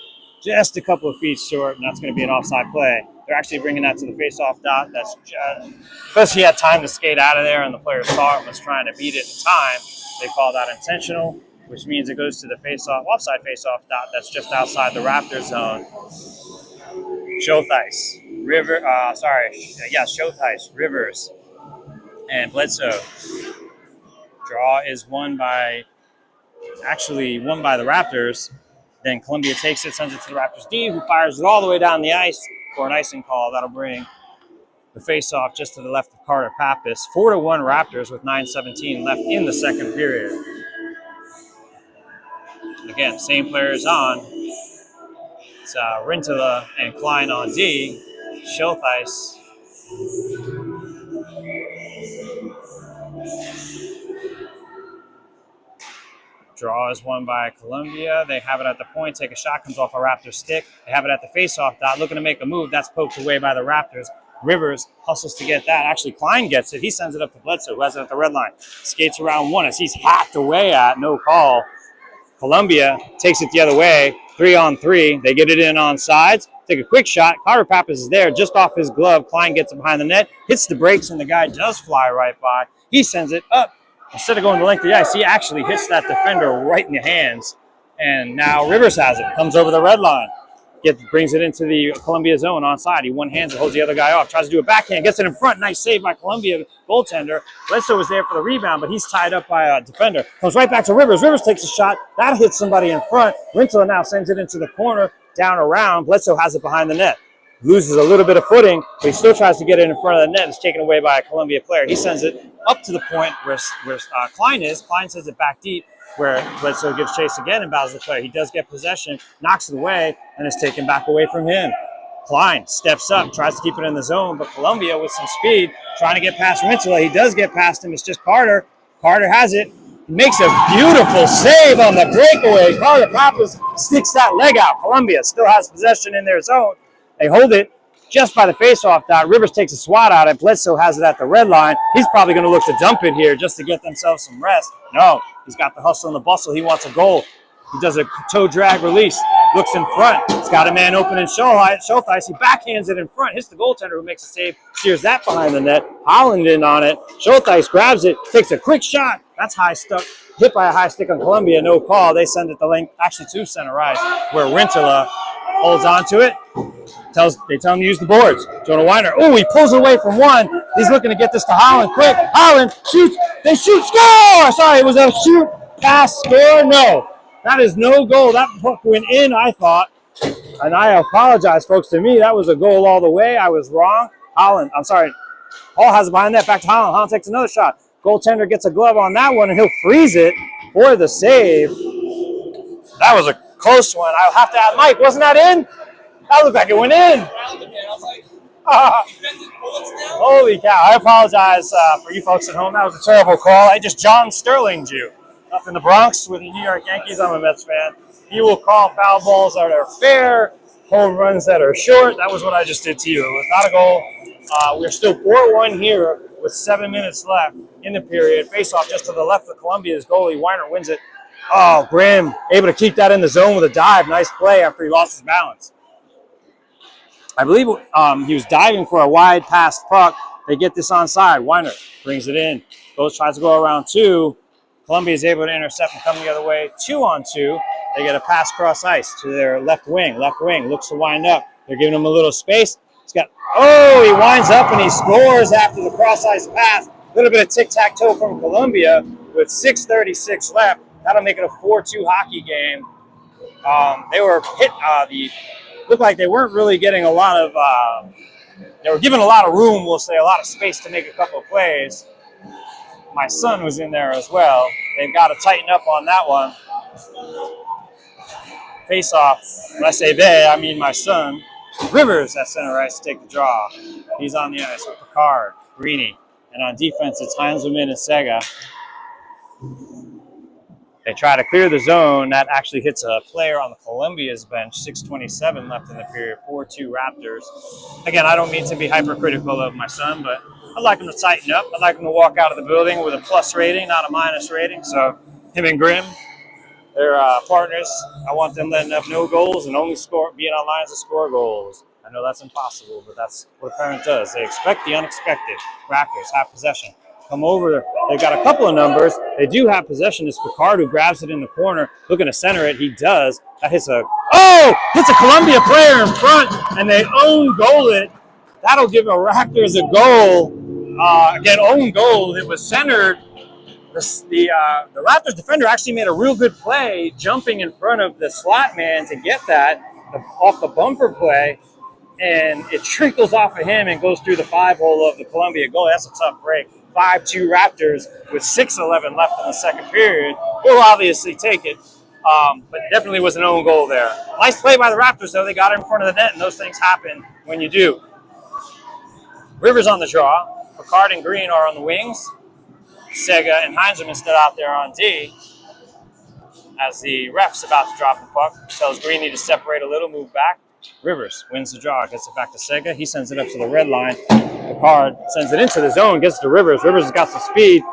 just a couple of feet short, and that's going to be an offside play. They're actually bringing that to the face-off dot. That's just because he had time to skate out of there, and the player saw it and was trying to beat it in time. They call that intentional, which means it goes to the offside face-off dot. That's just outside the Raptor zone. Schultheis, Rivers, and Bledsoe. Draw is won by the Raptors. Then Columbia takes it, sends it to the Raptors D, who fires it all the way down the ice for an icing call. That'll bring the face-off just to the left of Carter Pappas. 4-1 Raptors with 9:17 left in the second period. Again, same players on. It's Rintala and Klein on D. Schultheis. Draw is won by Columbia. They have it at the point. Take a shot, comes off a Raptor stick. They have it at the face-off dot, looking to make a move. That's poked away by the Raptors. Rivers hustles to get that. Actually, Klein gets it. He sends it up to Bledsoe, who has it at the red line. Skates around one as he's hacked away at. No call. Columbia takes it the other way. 3-on-3. They get it in on sides. Take a quick shot. Carter Pappas is there just off his glove. Klein gets it behind the net, hits the brakes, and the guy does fly right by. He sends it up. Instead of going the length of the ice, he actually hits that defender right in the hands. And now Rivers has it. Comes over the red line. Brings it into the Columbia zone onside. He one-hands it, holds the other guy off. Tries to do a backhand. Gets it in front. Nice save by Columbia goaltender. Bledsoe was there for the rebound, but he's tied up by a defender. Comes right back to Rivers. Rivers takes a shot. That hits somebody in front. Rintala now sends it into the corner, down around. Bledsoe has it behind the net. Loses a little bit of footing, but he still tries to get it in front of the net. It's taken away by a Columbia player. He sends it up to the point where Klein is. Klein sends it back deep, where Bledsoe gives chase again and battles the player. He does get possession, knocks it away, and is taken back away from him. Klein steps up, tries to keep it in the zone, but Columbia with some speed, trying to get past Rintala. He does get past him. It's just Carter. Carter has it. He makes a beautiful save on the breakaway. Carter Pappas sticks that leg out. Columbia still has possession in their zone. They hold it just by the faceoff dot. Rivers takes a swat out at Bledsoe, has it at the red line. He's probably going to look to dump it here just to get themselves some rest. No, he's got the hustle and the bustle. He wants a goal. He does a toe drag release, looks in front. He's got a man open in Schultheis. He backhands it in front, hits the goaltender who makes a save, steers that behind the net. Holland in on it. Schultheis grabs it, takes a quick shot. That's high stuck, hit by a high stick on Columbia, no call. They send it the length, actually to center ice, where Rintala holds on to it. They tell him to use the boards. Jonah Weiner, oh, he pulls away from one. He's looking to get this to Holland quick. Holland shoots. They shoot. Score! Sorry, it was a shoot, pass, score. No, that is no goal. That puck went in, I thought. And I apologize, folks. To me, that was a goal all the way. I was wrong. Holland, I'm sorry. Hall has it behind that. Back to Holland. Holland takes another shot. Goaltender gets a glove on that one, and he'll freeze it for the save. That was a close one. I'll have to add Mike. Wasn't that in? That looked like it went in. Holy cow. I apologize for you folks at home. That was a terrible call. I just John Sterling'd you. Up in the Bronx with the New York Yankees. I'm a Mets fan. He will call foul balls that are fair, home runs that are short. That was what I just did to you. It was not a goal. We're still 4-1 here with 7 minutes left in the period. Face off just to the left of Columbia's goalie. Weiner wins it. Oh, Graham able to keep that in the zone with a dive. Nice play after he lost his balance. I believe he was diving for a wide pass puck. They get this onside. Weiner brings it in. Tries to go around two. Columbia is able to intercept and come the other way. 2-on-2. They get a pass cross ice to their left wing. Left wing looks to wind up. They're giving him a little space. He winds up and he scores after the cross ice pass. A little bit of tic-tac-toe from Columbia with 6:36 left. That'll make it a 4-2 hockey game. They were hit. Looked like they weren't really getting a lot of. They were given a lot of room. We'll say a lot of space to make a couple of plays. My son was in there as well. They've got to tighten up on that one. Face off. When I say they, I mean my son. Rivers at center ice to take the draw. He's on the ice with Picard, Greeny, and on defense it's Heinzelman and Sega. They try to clear the zone. That actually hits a player on the Columbia's bench. 6:27 left in the period. 4-2 Raptors. Again, I don't mean to be hypercritical of my son, but I'd like him to tighten up. I'd like him to walk out of the building with a plus rating, not a minus rating. So him and Grimm, they're partners. I want them letting up no goals and only being on lines to score goals. I know that's impossible, but that's what a parent does. They expect the unexpected. Raptors have possession. Come over. They've got a couple of numbers. They do have possession. It's Picard who grabs it in the corner, looking to center it. He does. That hits a Columbia player in front, and they own goal it. That'll give the Raptors a goal. Again, own goal. It was centered. The Raptors defender actually made a real good play, jumping in front of the slot man to get that off the bumper play, and it trickles off of him and goes through the 5-hole of the Columbia goal. That's a tough break. 5-2 Raptors with 6:11 left in the second period. We'll obviously take it, but definitely was an own goal there. Nice play by the Raptors, though. They got it in front of the net, and those things happen when you do. Rivers on the draw. Picard and Green are on the wings. Sega and Heinzelman stood out there on D. As the ref's about to drop the puck, tells Greeny to separate a little, move back. Rivers wins the draw, gets it back to Sega. He sends it up to the red line. Picard sends it into the zone, gets to Rivers. Rivers has got some speed.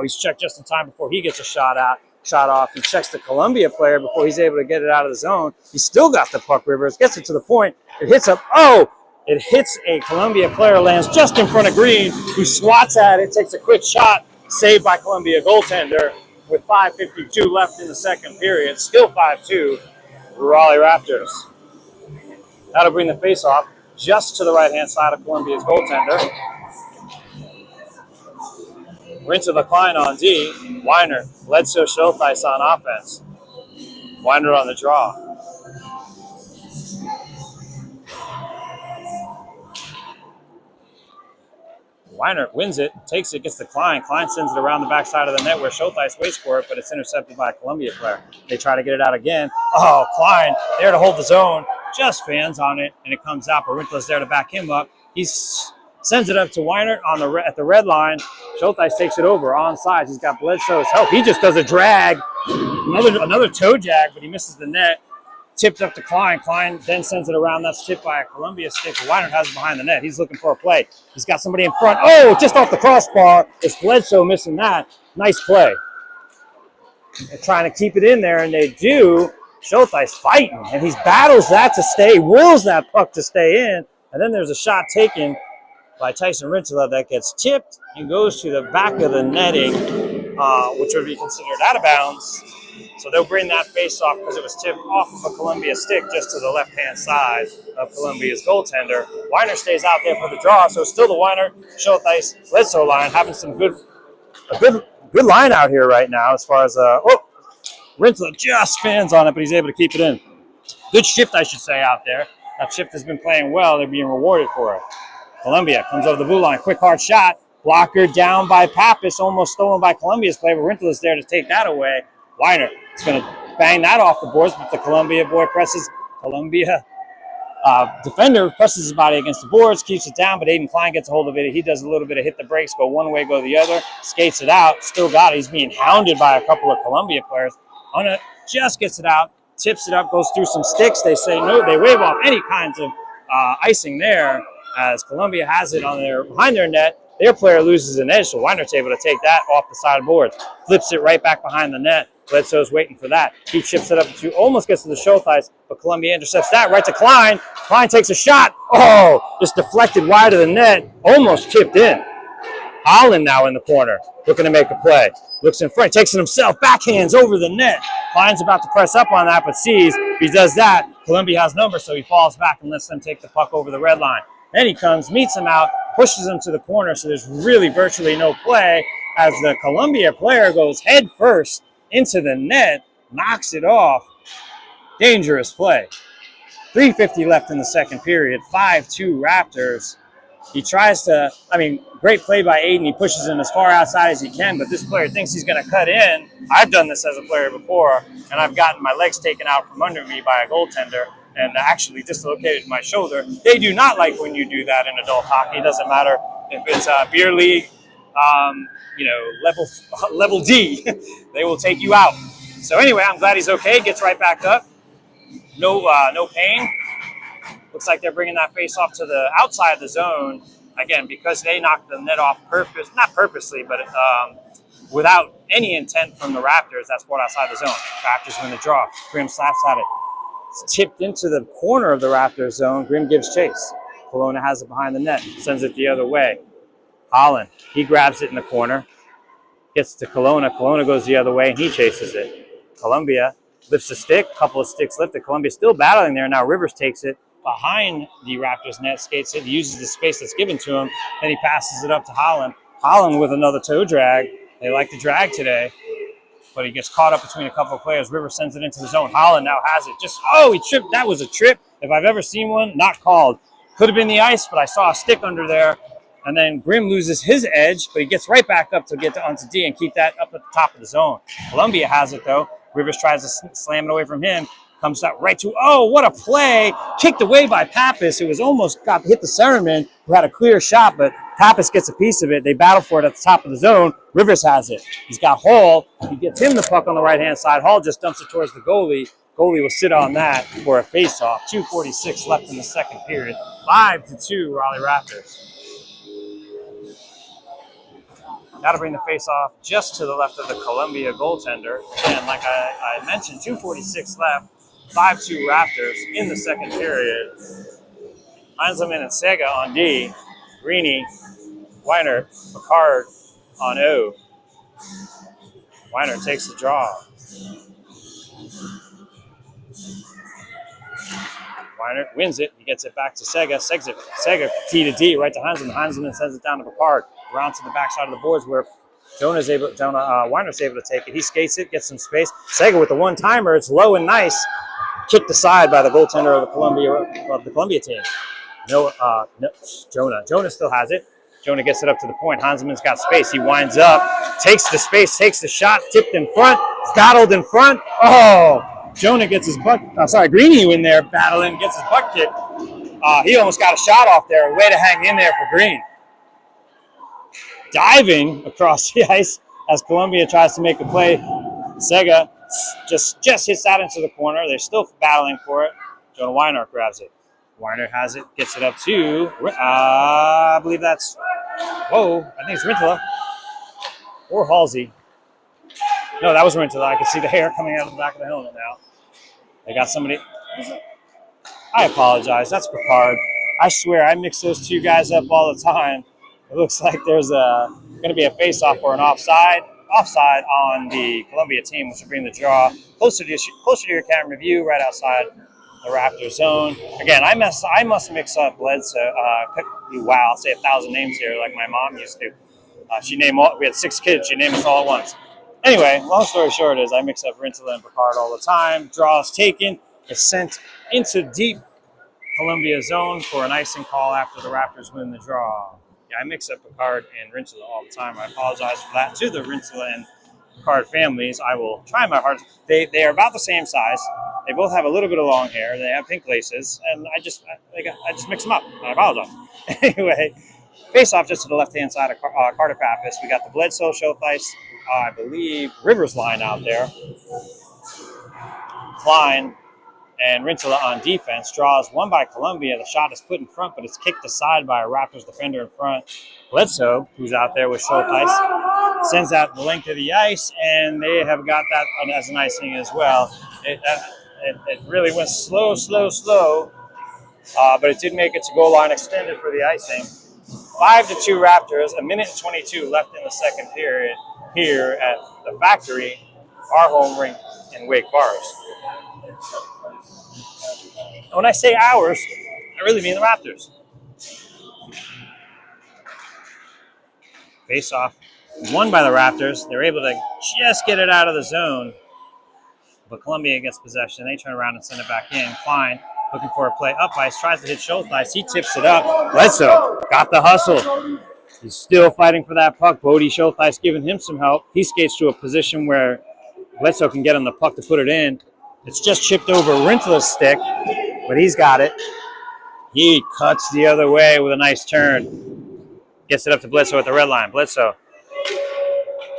He's checked just in time before he gets a shot out. shot off. He checks the Columbia player before he's able to get it out of the zone. He's still got the puck, Rivers. Gets it to the point. It hits up. Oh! It hits a Columbia player, lands just in front of Green, who swats at it, takes a quick shot, saved by Columbia goaltender with 5:52 left in the second period. Still 5-2, Raleigh Raptors. That'll bring the face-off just to the right-hand side of Columbia's goaltender. Rinse of the Klein on D. Weiner, Bledsoe, Schultheis on offense. Weiner on the draw. Weiner wins it, takes it, gets the Klein. Klein sends it around the backside of the net where Schultheis waits for it, but it's intercepted by a Columbia player. They try to get it out again. Oh, Klein there to hold the zone. Just fans on it, and it comes out. But Rinkla's there to back him up. He sends it up to Weiner at the red line. Schultheis takes it over onside. He's got Bledsoe's help. He just does a drag, another toe jag, but he misses the net. Tipped up to Klein. Klein then sends it around. That's tipped by a Columbia stick. Weiner has it behind the net. He's looking for a play. He's got somebody in front. Oh, just off the crossbar. It's Bledsoe missing that. Nice play. They're trying to keep it in there, and they do. Schultheis fighting, and he battles that to stay, wills that puck to stay in, and then there's a shot taken by Tyson Rinsela that gets tipped and goes to the back of the netting, which would be considered out of bounds. So they'll bring that face off because it was tipped off of a Columbia stick just to the left-hand side of Columbia's goaltender. Weiner stays out there for the draw, so still the Weiner, Schultheis, Bledsoe line having some good line out here right now as far as Rinsela just fans on it, but he's able to keep it in. Good shift, I should say, out there. That shift has been playing well. They're being rewarded for it. Columbia comes over the blue line. Quick, hard shot. Blocker down by Pappas, almost stolen by Columbia's player, but Rinsela's there to take that away. Weiner is going to bang that off the boards, but the Columbia defender presses his body against the boards, keeps it down, but Aiden Klein gets a hold of it. He does a little bit of hit the brakes, go one way, go the other, skates it out, still got it. He's being hounded by a couple of Columbia players. Just gets it out, tips it up, goes through some sticks. They say no, they wave off any kinds of icing there as Columbia has it behind their net. Their player loses an edge, so Weiner's able to take that off the side boards, flips it right back behind the net. Bledsoe's waiting for that. He chips it up to almost gets to the Schultheis, but Columbia intercepts that right to Klein. Klein takes a shot. Oh, just deflected wide of the net, almost tipped in. Holland now in the corner, looking to make a play. Looks in front, takes it himself, backhands over the net. Klein's about to press up on that, but sees if he does that, Columbia has numbers, so he falls back and lets them take the puck over the red line. Then he comes, meets him out, pushes him to the corner, so there's really virtually no play as the Columbia player goes head first into the net, knocks it off. Dangerous play. 3:50 left in the second period, 5-2 Raptors. He tries to, great play by Aiden. He pushes him as far outside as he can, but this player thinks he's going to cut in. I've done this as a player before, and I've gotten my legs taken out from under me by a goaltender and actually dislocated my shoulder. They do not like when you do that in adult hockey. It doesn't matter if it's a beer league, level D. They will take you out. So anyway, I'm glad he's okay. Gets right back up. No pain. Looks like they're bringing that face off to the outside of the zone. Again, because they knocked the net off not purposely, but without any intent from the Raptors, that's brought outside the zone. Raptors win the draw. Grimm slaps at it. It's tipped into the corner of the Raptors zone. Grimm gives chase. Kelowna has it behind the net. Sends it the other way. Holland, he grabs it in the corner. Gets to Kelowna. Kelowna goes the other way, and he chases it. Columbia lifts a stick. A couple of sticks lifted. Columbia still battling there. Now Rivers takes it behind the Raptors net, skates it, uses the space that's given to him, then he passes it up to Holland. Holland with another toe drag. They like to drag today, but he gets caught up between a couple of players. Rivers sends it into the zone. Holland now has it. He tripped. That was a trip. If I've ever seen one, not called. Could have been the ice, but I saw a stick under there. And then Grimm loses his edge, but he gets right back up to get onto D and keep that up at the top of the zone. Columbia has it, though. Rivers tries to slam it away from him. Comes out right to, what a play. Kicked away by Pappas, who was almost hit the centerman, who had a clear shot, but Pappas gets a piece of it. They battle for it at the top of the zone. Rivers has it. He's got Hall. He gets him the puck on the right-hand side. Hall just dumps it towards the goalie. Goalie will sit on that for a face-off. 2:46 left in the second period. 5-2 Raleigh Raptors. That'll bring the face-off just to the left of the Columbia goaltender. And like I mentioned, 2:46 left, 5-2 Raptors in the second period. Heinzelman and Sega on D. Greeny, Weiner, Picard on O. Weiner takes the draw. Weiner wins it. He gets it back to Sega. Sega T to D right to Heinzelman. Heinzelman sends it down to Picard. Around to the backside of the boards where Weiner's able to take it. He skates it, gets some space. Sega with the one-timer. It's low and nice. Kicked aside by the goaltender of the Columbia team. Jonah still has it. Jonah gets it up to the point. Heinzelman's got space. He winds up, takes the space, takes the shot, tipped in front, battled in front. Oh, Jonah gets his butt. Greeny in there battling, gets his butt kicked. He almost got a shot off there. Way to hang in there for Green. Diving across the ice as Columbia tries to make a play. Sega just hits that into the corner. They're still battling for it. Jonah Weiner grabs it. Weiner has it, gets it up to, I believe that's, I think it's Rintala or Halsey. No, that was Rintala. I can see the hair coming out of the back of the helmet now. They got somebody. I apologize. That's Picard. I swear I mix those two guys up all the time. It looks like there's going to be a face-off or an offside on the Columbia team, which will bring the draw closer to your camera view, right outside the Raptor zone. Again, I must mix up Bledsoe. Wow, I'll say 1,000 names here like my mom used to. We had 6 kids. She named us all at once. Anyway, long story short is I mix up Rintala and Picard all the time. Draw is taken. It's sent into deep Columbia zone for an icing call after the Raptors win the draw. Yeah, I mix up Picard and Rintala all the time. I apologize for that to the Rintala and Picard families. I will try my hardest. They are about the same size. They both have a little bit of long hair. They have pink laces, and I just mix them up. I apologize. Anyway, face off just to the left-hand side of Carter Pappas. We got the Bledsoe Showthice, I believe, Rivers line out there. Klein and Rintala on defense. Draws one by Columbia. The shot is put in front, but it's kicked aside by a Raptors defender in front. Bledsoe, who's out there with Showthice, sends that the length of the ice, and they have got that as an icing as well. It really went slow, but it did make it to goal line extended for the icing. 5-2 Raptors, 1:22 left in the second period here at the Factory, our home rink in Wake Forest. When I say ours, I really mean the Raptors. Face off, won by the Raptors. They're able to just get it out of the zone. But Columbia gets possession. They turn around and send it back in. Klein looking for a play up ice, tries to hit Showthice. He tips it up. Bledsoe got the hustle. He's still fighting for that puck. Bodie Showthice giving him some help. He skates to a position where Bledsoe can get on the puck to put it in. It's just chipped over Rintala's stick, but he's got it. He cuts the other way with a nice turn. Gets it up to Bledsoe at the red line. Bledsoe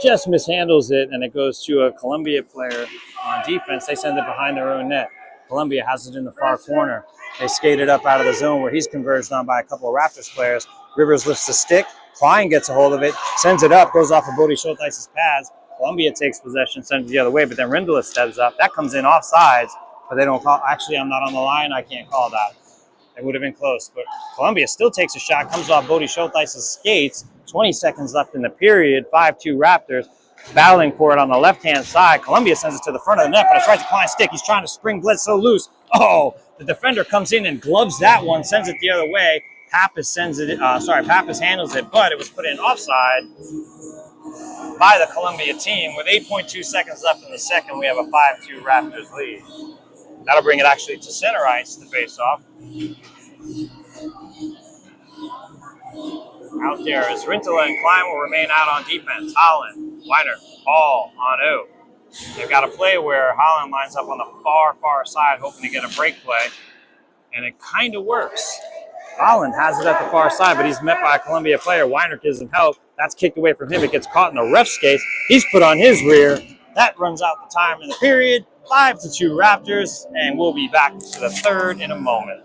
just mishandles it, and it goes to a Columbia player on defense. They send it behind their own net. Columbia has it in the far corner. They skate it up out of the zone where he's converged on by a couple of Raptors players. Rivers lifts the stick. Klein gets a hold of it, sends it up, goes off of Bodie Showthice's pads. Columbia takes possession, sends it the other way, but then Rintala steps up. That comes in offsides, but they don't call. Actually, I'm not on the line. I can't call that. It would have been close, but Columbia still takes a shot, comes off Bodie Showthice's skates. 20 seconds left in the period. 5-2 Raptors battling for it on the left-hand side. Columbia sends it to the front of the net, but it's right to Klein's stick. He's trying to spring Bledsoe loose. Oh, the defender comes in and gloves that one, sends it the other way. Pappas handles it, but it was put in offside by the Columbia team. With 8.2 seconds left in the second, we have a 5-2 Raptors lead. That'll bring it actually to center ice to face off. Out there is Rintala and Klein will remain out on defense. Holland, Weiner, Hall on O. They've got a play where Holland lines up on the far side hoping to get a break play, and it kind of works. Holland has it at the far side, but he's met by a Columbia player. Weiner gives him help. That's kicked away from him. It gets caught in the ref's skates. He's put on his rear. That runs out the time in the period. 5-2 Raptors, and we'll be back to the third in a moment.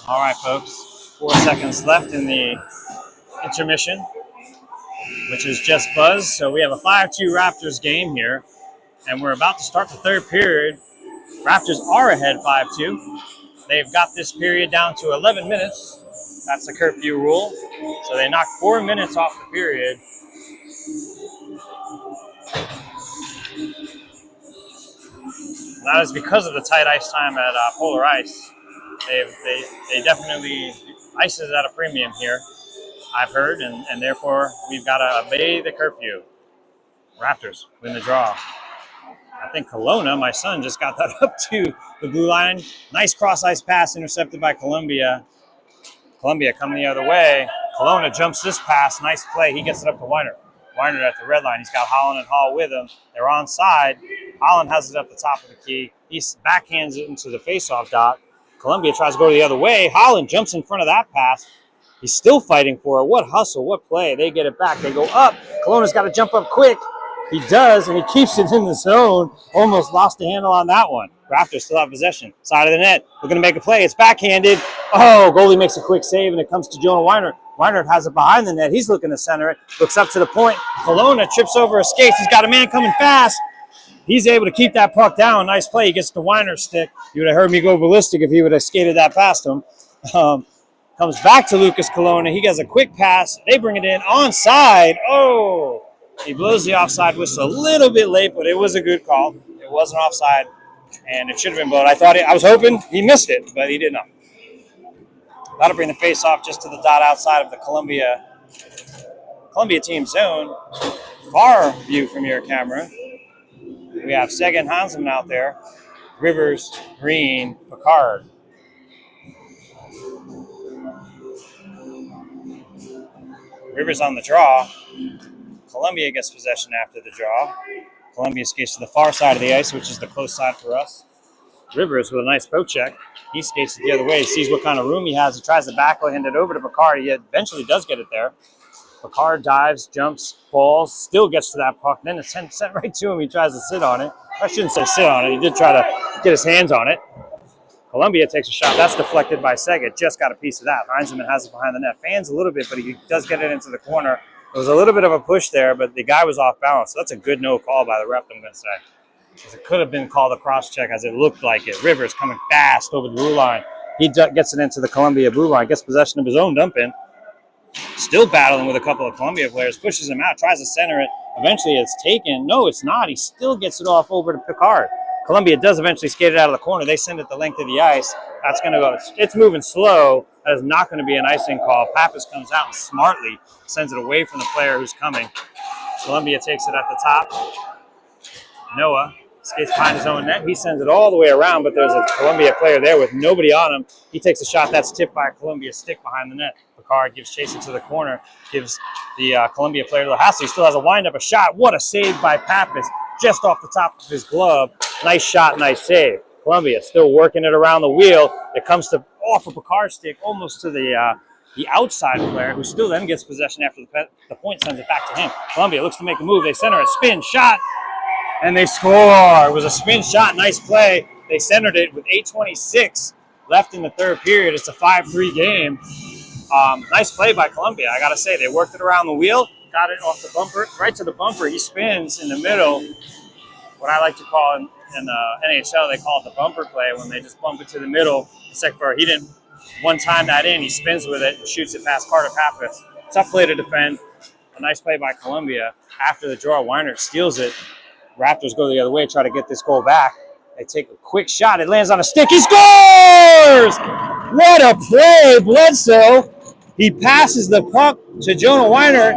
All right, folks. 4 seconds left in the intermission, which is just buzz. So we have a 5-2 Raptors game here, and we're about to start the third period. Raptors are ahead 5-2. They've got this period down to 11 minutes. That's the curfew rule. So they knocked 4 minutes off the period. And that is because of the tight ice time at Polar Ice. They definitely, ice is at a premium here, I've heard, and therefore we've got to obey the curfew. Raptors win the draw. I think Kelowna, my son, just got that up to the blue line. Nice cross-ice pass intercepted by Columbia. Columbia coming the other way. Kelowna jumps this pass. Nice play. He gets it up to Weiner. Weiner at the red line. He's got Holland and Hall with him. They're onside. Holland has it up the top of the key. He backhands it into the face-off dot. Columbia tries to go the other way. Holland jumps in front of that pass. He's still fighting for it. What hustle, what play. They get it back. They go up. Kelowna's got to jump up quick. He does, and he keeps it in the zone. Almost lost the handle on that one. Raptors still have possession. Side of the net. We're going to make a play. It's backhanded. Oh, goalie makes a quick save, and it comes to Jonah Weiner. Weiner has it behind the net. He's looking to center it. Looks up to the point. Kelowna trips over his skates. He's got a man coming fast. He's able to keep that puck down. Nice play. He gets the Weiner's stick. You would have heard me go ballistic if he would have skated that past him. Comes back to Lucas Kelowna. He gets a quick pass. They bring it in. Onside. Oh! He blows the offside whistle a little bit late, but it was a good call. It wasn't offside, and it should have been blown. I was hoping he missed it, but he did not. That'll bring the face-off just to the dot outside of the Columbia team zone. Far view from your camera. We have Seguin Hansman out there. Rivers, Green, Picard. Rivers on the draw. Columbia gets possession after the draw. Columbia skates to the far side of the ice, which is the close side for us. Rivers with a nice poke check. He skates it the other way. He sees what kind of room he has. He tries to backhand it over to Picard. He eventually does get it there. Picard dives, jumps, falls, still gets to that puck. Then it's sent right to him. He tries to sit on it. I shouldn't say sit on it. He did try to get his hands on it. Columbia takes a shot. That's deflected by Seguin. Just got a piece of that. Heinzman has it behind the net. Fans a little bit, but he does get it into the corner. There was a little bit of a push there, but the guy was off balance. So that's a good no call by the ref, I'm going to say. It could have been called a cross-check as it looked like it. Rivers coming fast over the blue line. He gets it into the Columbia blue line, gets possession of his own dump-in. Still battling with a couple of Columbia players, pushes him out, tries to center it. Eventually it's taken. No, it's not. He still gets it off over to Picard. Columbia does eventually skate it out of the corner. They send it the length of the ice. That's going to go. It's moving slow. That is not going to be an icing call. Pappas comes out and smartly sends it away from the player who's coming. Columbia takes it at the top. Noah skates behind his own net. He sends it all the way around, but there's a Columbia player there with nobody on him. He takes a shot that's tipped by a Columbia stick behind the net. Picard gives chase into the corner, gives the Columbia player to the hassle. He still has a wind-up, a shot. What a save by Pappas, just off the top of his glove. Nice shot, nice save. Columbia still working it around the wheel. It comes to off of Picard's stick, almost to the outside player, who still then gets possession after the point sends it back to him. Columbia looks to make a move. They center it, spin, shot, and they score. It was a spin shot, nice play. They centered it with 8:26 left in the third period. It's a 5-3 game. Nice play by Columbia, I gotta say. They worked it around the wheel, got it off the bumper, right to the bumper. He spins in the middle. What I like to call in NHL, they call it the bumper play, when they just bump it to the middle. Except for he didn't one time that in. He spins with it and shoots it past Carter Pappas. Tough play to defend. A nice play by Columbia. After the draw, Weiner steals it. Raptors go the other way, try to get this goal back. They take a quick shot. It lands on a stick. He scores! What a play, Bledsoe. He passes the puck to Jonah Weiner.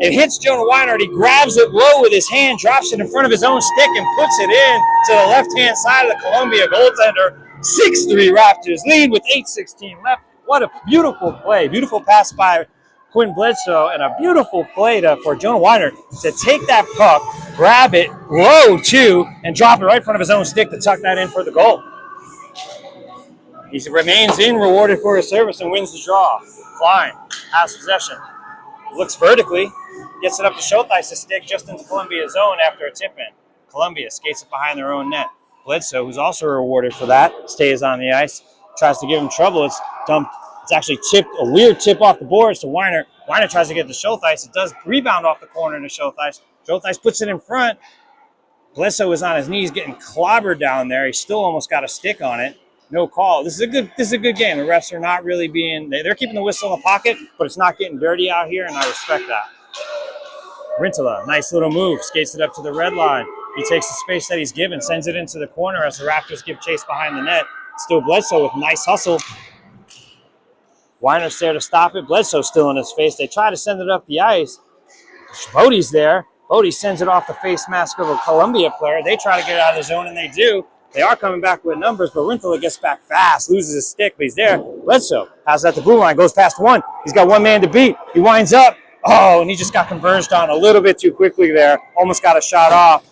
It hits Jonah Weiner, and he grabs it low with his hand, drops it in front of his own stick, and puts it in to the left-hand side of the Columbia goaltender. 6-3 Raptors lead with 8:16 left. What a beautiful play. Beautiful pass by Quinn Bledsoe, and a beautiful play for Jonah Weiner to take that puck, grab it low, too, and drop it right in front of his own stick to tuck that in for the goal. He remains in, rewarded for his service, and wins the draw. Klein has possession. Looks vertically, gets it up to Schultheis' stick just into Columbia's zone after a tip-in. Columbia skates it behind their own net. Bledsoe, who's also rewarded for that, stays on the ice, tries to give him trouble. It's dumped. It's actually chipped, a weird chip off the boards to Weiner. Weiner tries to get to Schultheis. It does rebound off the corner to Schultheis. Schultheis puts it in front. Bledsoe is on his knees getting clobbered down there. He still almost got a stick on it. No call. This is a good game. The refs are not really being, they're keeping the whistle in the pocket, but it's not getting dirty out here, and I respect that. Rintala, nice little move, skates it up to the red line. He takes the space that he's given, sends it into the corner as the Raptors give chase behind the net. Still Bledsoe with nice hustle. Weiner's there to stop it. Bledsoe's still in his face. They try to send it up the ice. Bodie's there. Bodie sends it off the face mask of a Columbia player. They try to get out of the zone, and they do. They are coming back with numbers, but Rintala gets back fast, loses his stick, but he's there. Bledsoe has it at the blue line, goes past one. He's got one man to beat. He winds up. Oh, and he just got converged on a little bit too quickly there. Almost got a shot off.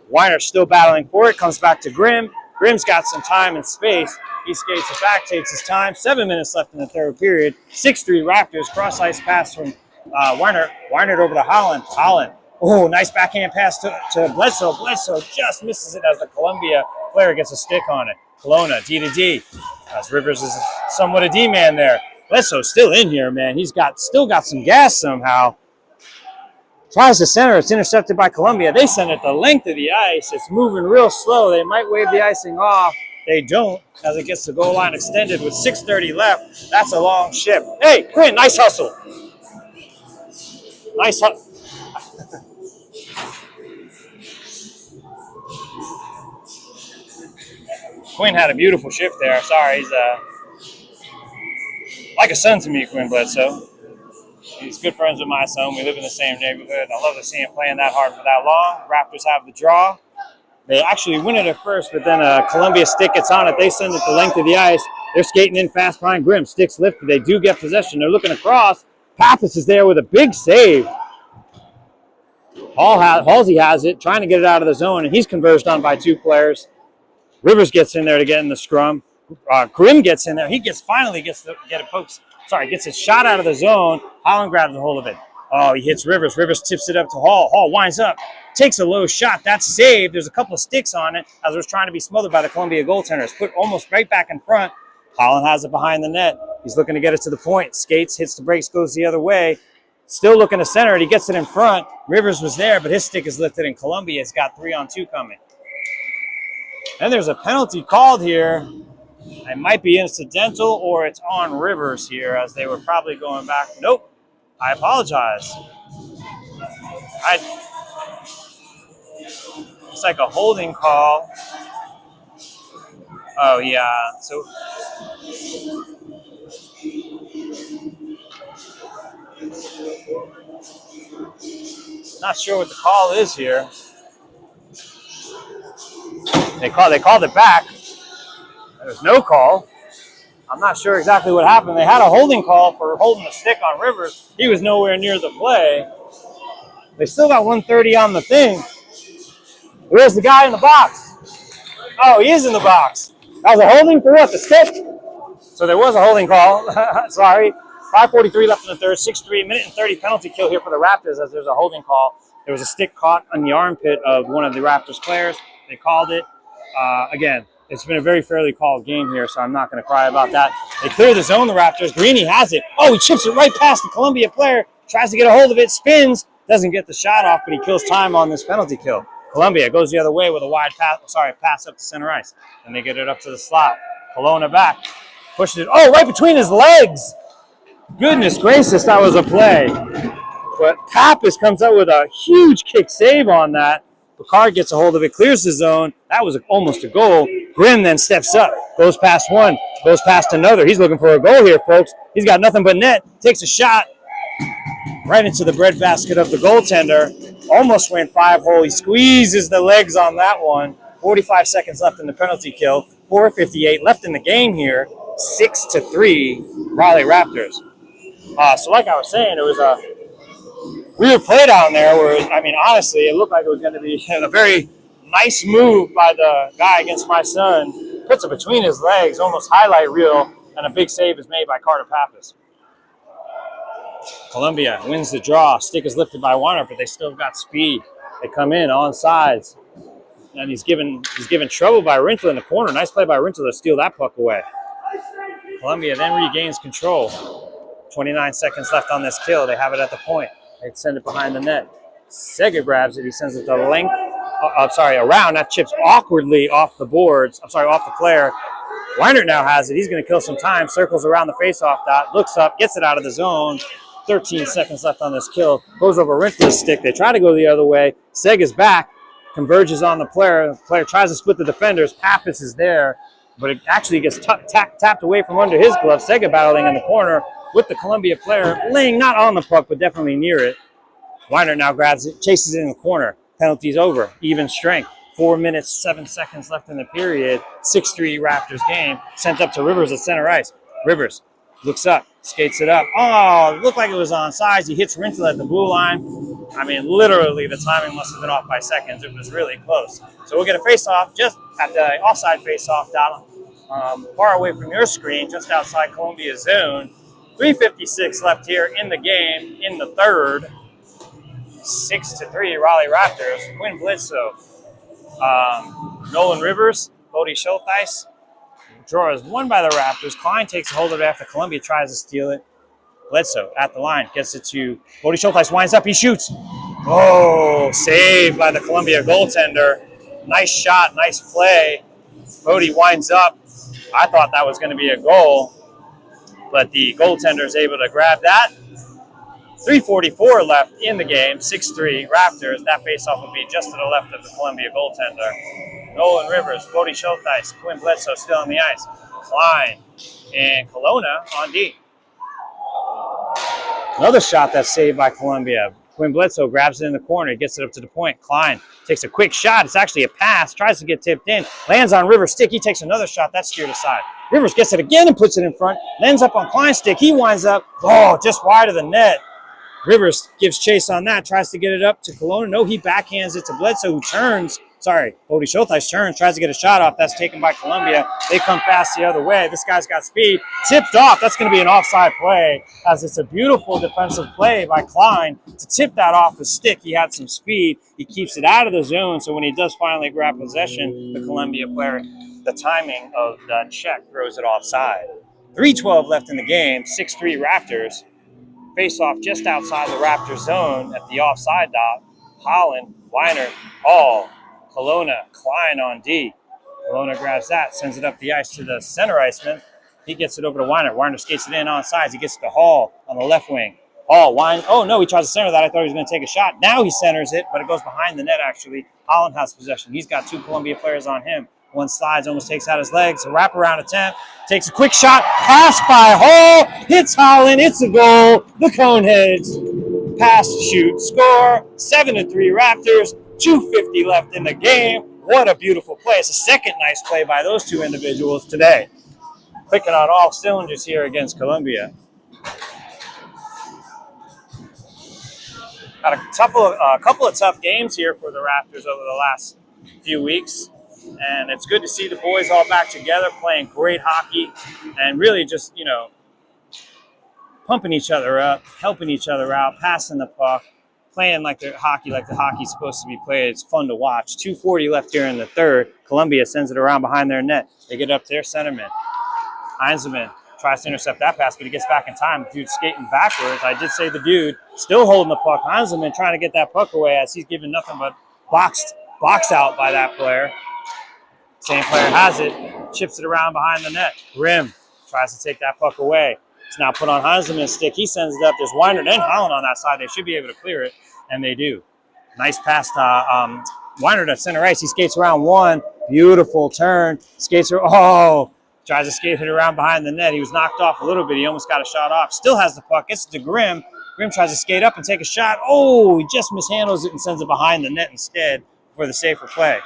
Weiner's still battling for it. Comes back to Grimm. Grimm's got some time and space. He skates it back, takes his time. 7 minutes left in the third period. 6-3 Raptors. Cross-ice pass from Weiner. Weiner over to Holland. Holland. Oh, nice backhand pass to Bledsoe. Bledsoe just misses it as the Columbia player gets a stick on it. Kelowna, D to D. As Rivers is somewhat a D-man there. Bledsoe's still in here, man. He's still got some gas somehow. Tries to center. It's intercepted by Columbia. They send it the length of the ice. It's moving real slow. They might wave the icing off. They don't, as it gets the goal line extended with 6:30 left. That's a long ship. Hey, Quinn, nice hustle. Nice hustle. Quinn had a beautiful shift there. Sorry, he's like a son to me, Quinn Bledsoe. He's good friends with my son. We live in the same neighborhood. I love to see him playing that hard for that long. Raptors have the draw. They actually win it at first, but then a Columbia stick gets on it. They send it the length of the ice. They're skating in fast behind Grimm. Sticks lifted. They do get possession. They're looking across. Pappas is there with a big save. Halsey has it, trying to get it out of the zone, and he's converged on by two players. Rivers gets in there to get in the scrum. Grimm gets in there. He finally gets his shot out of the zone. Holland grabs a hold of it. Oh, he hits Rivers. Rivers tips it up to Hall. Hall winds up, takes a low shot. That's saved. There's a couple of sticks on it as it was trying to be smothered by the Columbia goaltenders. Put almost right back in front. Holland has it behind the net. He's looking to get it to the point. Skates, hits the brakes, goes the other way. Still looking to center it. He gets it in front. Rivers was there, but his stick is lifted, and Columbia's got 3-on-2 coming. And there's a penalty called here. It might be incidental or it's on Rivers here as they were probably going back. Nope. I apologize. It's like a holding call. Oh, yeah. So not sure what the call is here. They called it back. There's no call. I'm not sure exactly what happened. They had a holding call for holding the stick on Rivers. He was nowhere near the play. They still got 130 on the thing. Where's the guy in the box? Oh, he is in the box. That was a holding for what? The stick? So there was a holding call. Sorry. 5:43 left in the third. 6-3, minute and 30 penalty kill here for the Raptors as there's a holding call. There was a stick caught on the armpit of one of the Raptors players. They called it. Again, it's been a very fairly called game here, so I'm not going to cry about that. They clear the zone, the Raptors. Greeny has it. Oh, he chips it right past the Columbia player. Tries to get a hold of it. Spins. Doesn't get the shot off, but he kills time on this penalty kill. Columbia goes the other way with a wide pass up to center ice. And they get it up to the slot. Kelowna back. Pushed it. Oh, right between his legs. Goodness gracious, that was a play. But Pappas comes up with a huge kick save on that. Picard gets a hold of it, clears the zone. That was almost a goal. Grimm then steps up, goes past one, goes past another. He's looking for a goal here, folks. He's got nothing but net. Takes a shot right into the breadbasket of the goaltender. Almost went 5-hole. He squeezes the legs on that one. 45 seconds left in the penalty kill. 4:58 left in the game here. 6-3 Raleigh Raptors. So like I was saying, it was a weird play down there where, I mean, honestly, it looked like it was going to be a very nice move by the guy against my son. Puts it between his legs, almost highlight reel, and a big save is made by Carter Pappas. Columbia wins the draw. Stick is lifted by Weiner, but they still got speed. They come in on sides. And he's given trouble by Rintel in the corner. Nice play by Rintel to steal that puck away. Columbia then regains control. 29 seconds left on this kill. They have it at the point. They send it behind the net. Sega grabs it. He sends it the length. Around. That chips awkwardly off the boards. Off the player. Weiner now has it. He's going to kill some time. Circles around the faceoff dot. Looks up. Gets it out of the zone. 13 seconds left on this kill. Goes over Rintel's stick. They try to go the other way. Sega's back. Converges on the player. The player tries to split the defenders. Pappas is there. But it actually gets tapped away from under his glove. Sega battling in the corner with the Columbia player. Laying not on the puck, but definitely near it. Weiner now grabs it. Chases it in the corner. Penalty's over. Even strength. 4 minutes, 7 seconds left in the period. 6-3 Raptors game. Sent up to Rivers at center ice. Rivers looks up. Skates it up. Oh, it looked like it was onside. He hits Rintel at the blue line. I mean, literally, the timing must have been off by seconds. It was really close. So we'll get a face-off just at the offside face-off dot, far away from your screen, just outside Columbia's zone. 3:56 left here in the game, in the third. 6-3 Raleigh Raptors. Quinn Bledsoe, Nolan Rivers, Bodie Schultheis. Draw is won by the Raptors. Klein takes a hold of it after Columbia tries to steal it. Bledsoe at the line, gets it to Bodie Schultheis, winds up, he shoots. Oh, saved by the Columbia goaltender. Nice shot, nice play. Bodie winds up. I thought that was going to be a goal, but the goaltender is able to grab that. 3:44 left in the game, 6-3 Raptors. That faceoff would be just to the left of the Columbia goaltender. Nolan Rivers, Bodie Schultheis, Quinn Bledsoe still on the ice. Klein and Kelowna on D. Another shot that's saved by Columbia. Quinn Bledsoe grabs it in the corner, gets it up to the point. Klein takes a quick shot. It's actually a pass, tries to get tipped in, lands on Rivers' stick. He takes another shot. That's steered aside. Rivers gets it again and puts it in front. Lands up on Klein's stick. He winds up, just wide of the net. Rivers gives chase on that, tries to get it up to Kelowna. No, he backhands it to Bledsoe, who turns. Bodie Schultheis turns, tries to get a shot off. That's taken by Columbia. They come fast the other way. This guy's got speed. Tipped off. That's going to be an offside play, as it's a beautiful defensive play by Klein to tip that off his stick. He had some speed. He keeps it out of the zone, so when he does finally grab possession, the Columbia player, the timing of that check throws it offside. 3:12 left in the game. 6-3 Raptors. Face off just outside the Raptors zone at the offside dot. Holland, Weiner, Hall, Kelowna, Klein on D. Kelowna grabs that, sends it up the ice to the center iceman. He gets it over to Weiner. Weiner skates it in on sides. He gets it to Hall on the left wing. Hall, Weiner. Oh, no, he tries to center that. I thought he was going to take a shot. Now he centers it, but it goes behind the net, actually. Holland has possession. He's got two Columbia players on him. One slides, almost takes out his legs. A wraparound attempt. Takes a quick shot. Pass by Hall. Hits Holland. It's a goal. The Coneheads. Pass, shoot, score. 7-3 Raptors. 2:50 left in the game. What a beautiful play. It's a second nice play by those two individuals today. Clicking on all cylinders here against Columbia. Got a couple of tough games here for the Raptors over the last few weeks. And it's good to see the boys all back together, playing great hockey, and really just, pumping each other up, helping each other out, passing the puck, playing like the hockey's supposed to be played. It's fun to watch. 2:40 left here in the third. Columbia sends it around behind their net. They get up to their centerman. Heinzelman tries to intercept that pass, but he gets back in time. The dude's skating backwards. I did say the dude still holding the puck. Heinzelman trying to get that puck away as he's given nothing but box out by that player. Same player has it, chips it around behind the net. Grimm tries to take that puck away. It's now put on Heinzelman's stick. He sends it up. There's Weiner and Holland on that side. They should be able to clear it, and they do. Nice pass to Weiner to center ice. He skates around one. Beautiful turn. Tries to skate it around behind the net. He was knocked off a little bit. He almost got a shot off. Still has the puck. Gets it to Grimm. Grimm tries to skate up and take a shot. He just mishandles it and sends it behind the net instead for the safer play.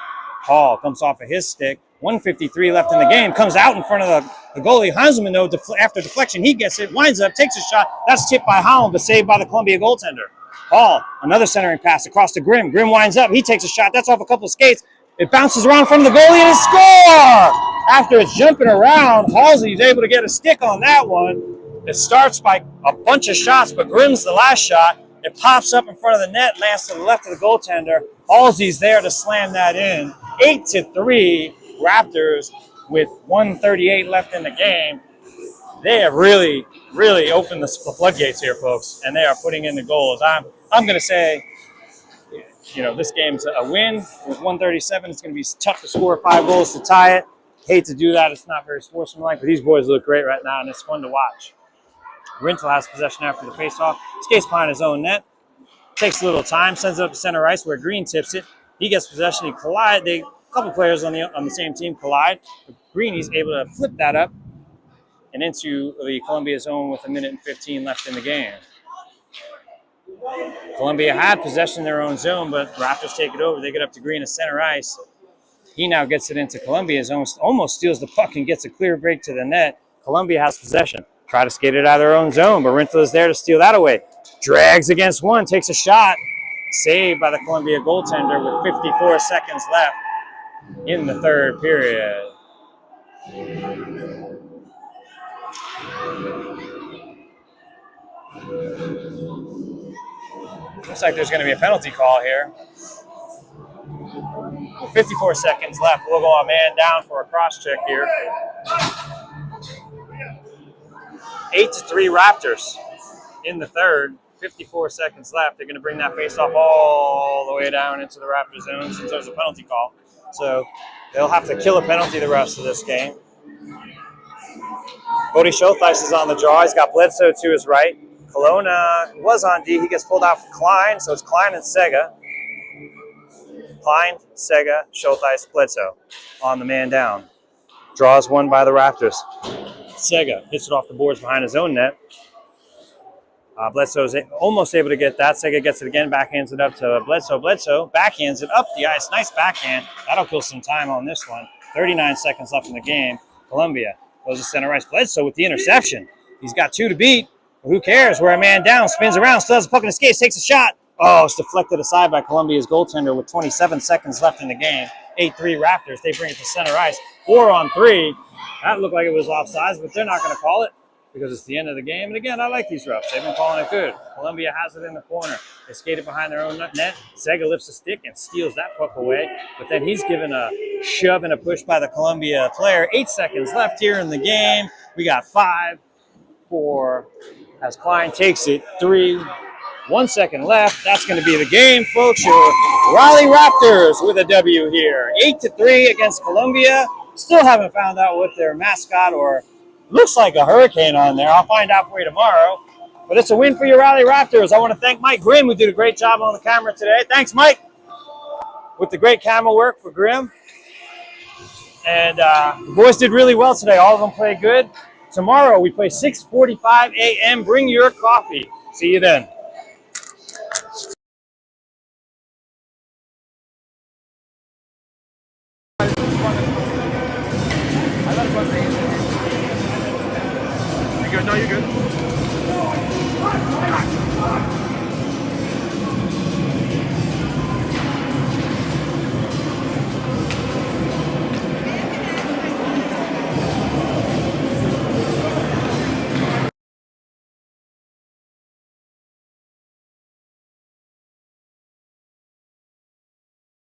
Hall comes off of his stick. 1:53 left in the game. Comes out in front of the goalie. Heinzelman, though, after deflection, he gets it, winds up, takes a shot. That's tipped by Holland, but saved by the Columbia goaltender. Hall, another centering pass across to Grimm. Grimm winds up. He takes a shot. That's off a couple of skates. It bounces around in front of the goalie, and it's score! After it's jumping around, Halsey's able to get a stick on that one. It starts by a bunch of shots, but Grimm's the last shot. It pops up in front of the net, lands to the left of the goaltender. Halsey's there to slam that in. 8-3 Raptors with 1:38 left in the game. They have really opened the floodgates here, folks, and they are putting in the goals. I'm going to say, this game's a win with 137. It's going to be tough to score 5 goals to tie it. Hate to do that. It's not very sportsmanlike, but these boys look great right now, and it's fun to watch. Rintel has possession after the faceoff. Skates behind his own net. Takes a little time. Sends it up to center ice where Green tips it. He gets possession. He collide. A couple players on the same team collide. Green, he's able to flip that up and into the Columbia zone with 1:15 left in the game. Columbia had possession in their own zone, but Raptors take it over. They get up to Green at center ice. He now gets it into Columbia's zone, almost steals the puck and gets a clear break to the net. Columbia has possession. Try to skate it out of their own zone, but Rintel is there to steal that away. Drags against one, takes a shot. Saved by the Columbia goaltender with 54 seconds left in the third period. Looks like there's going to be a penalty call here. With 54 seconds left, we'll go a man down for a cross check here. 8-3 Raptors in the third. 54 seconds left. They're going to bring that face-off all the way down into the Raptor zone since there's a penalty call. So they'll have to kill a penalty the rest of this game. Cody Shothice is on the draw. He's got Bledsoe to his right. Kelowna was on D. He gets pulled out for Klein, so it's Klein and Sega. Klein, Sega, Shothice, Bledsoe on the man down. Draws one by the Raptors. Sega hits it off the boards behind his own net. Bledsoe's almost able to get that. Sega gets it again, backhands it up to Bledsoe. Bledsoe backhands it up the ice. Nice backhand. That'll kill some time on this one. 39 seconds left in the game. Columbia goes to center ice. Bledsoe with the interception. He's got 2 to beat. Who cares? We're a man down. Spins around. Still has a puck in his skates. Takes a shot. Oh, it's deflected aside by Columbia's goaltender with 27 seconds left in the game. 8-3 Raptors. They bring it to center ice. 4-on-3. That looked like it was offsides, but they're not going to call it because it's the end of the game. And again, I like these refs. They've been calling it good. Columbia has it in the corner. They skated behind their own net. Sega lifts a stick and steals that puck away. But then he's given a shove and a push by the Columbia player. 8 seconds left here in the game. We got 5, 4, as Klein takes it. 3, 1 second left. That's going to be the game, folks. Your Raleigh Raptors with a W here. 8-3 against Columbia. Still haven't found out what their mascot or looks like a hurricane on there. I'll find out for you tomorrow. But it's a win for your Raleigh Raptors. I want to thank Mike Grimm, who did a great job on the camera today. Thanks, Mike, with the great camera work for Grimm. And the boys did really well today. All of them played good. Tomorrow we play 6:45 a.m. Bring your coffee. See you then. You good? No, you're good.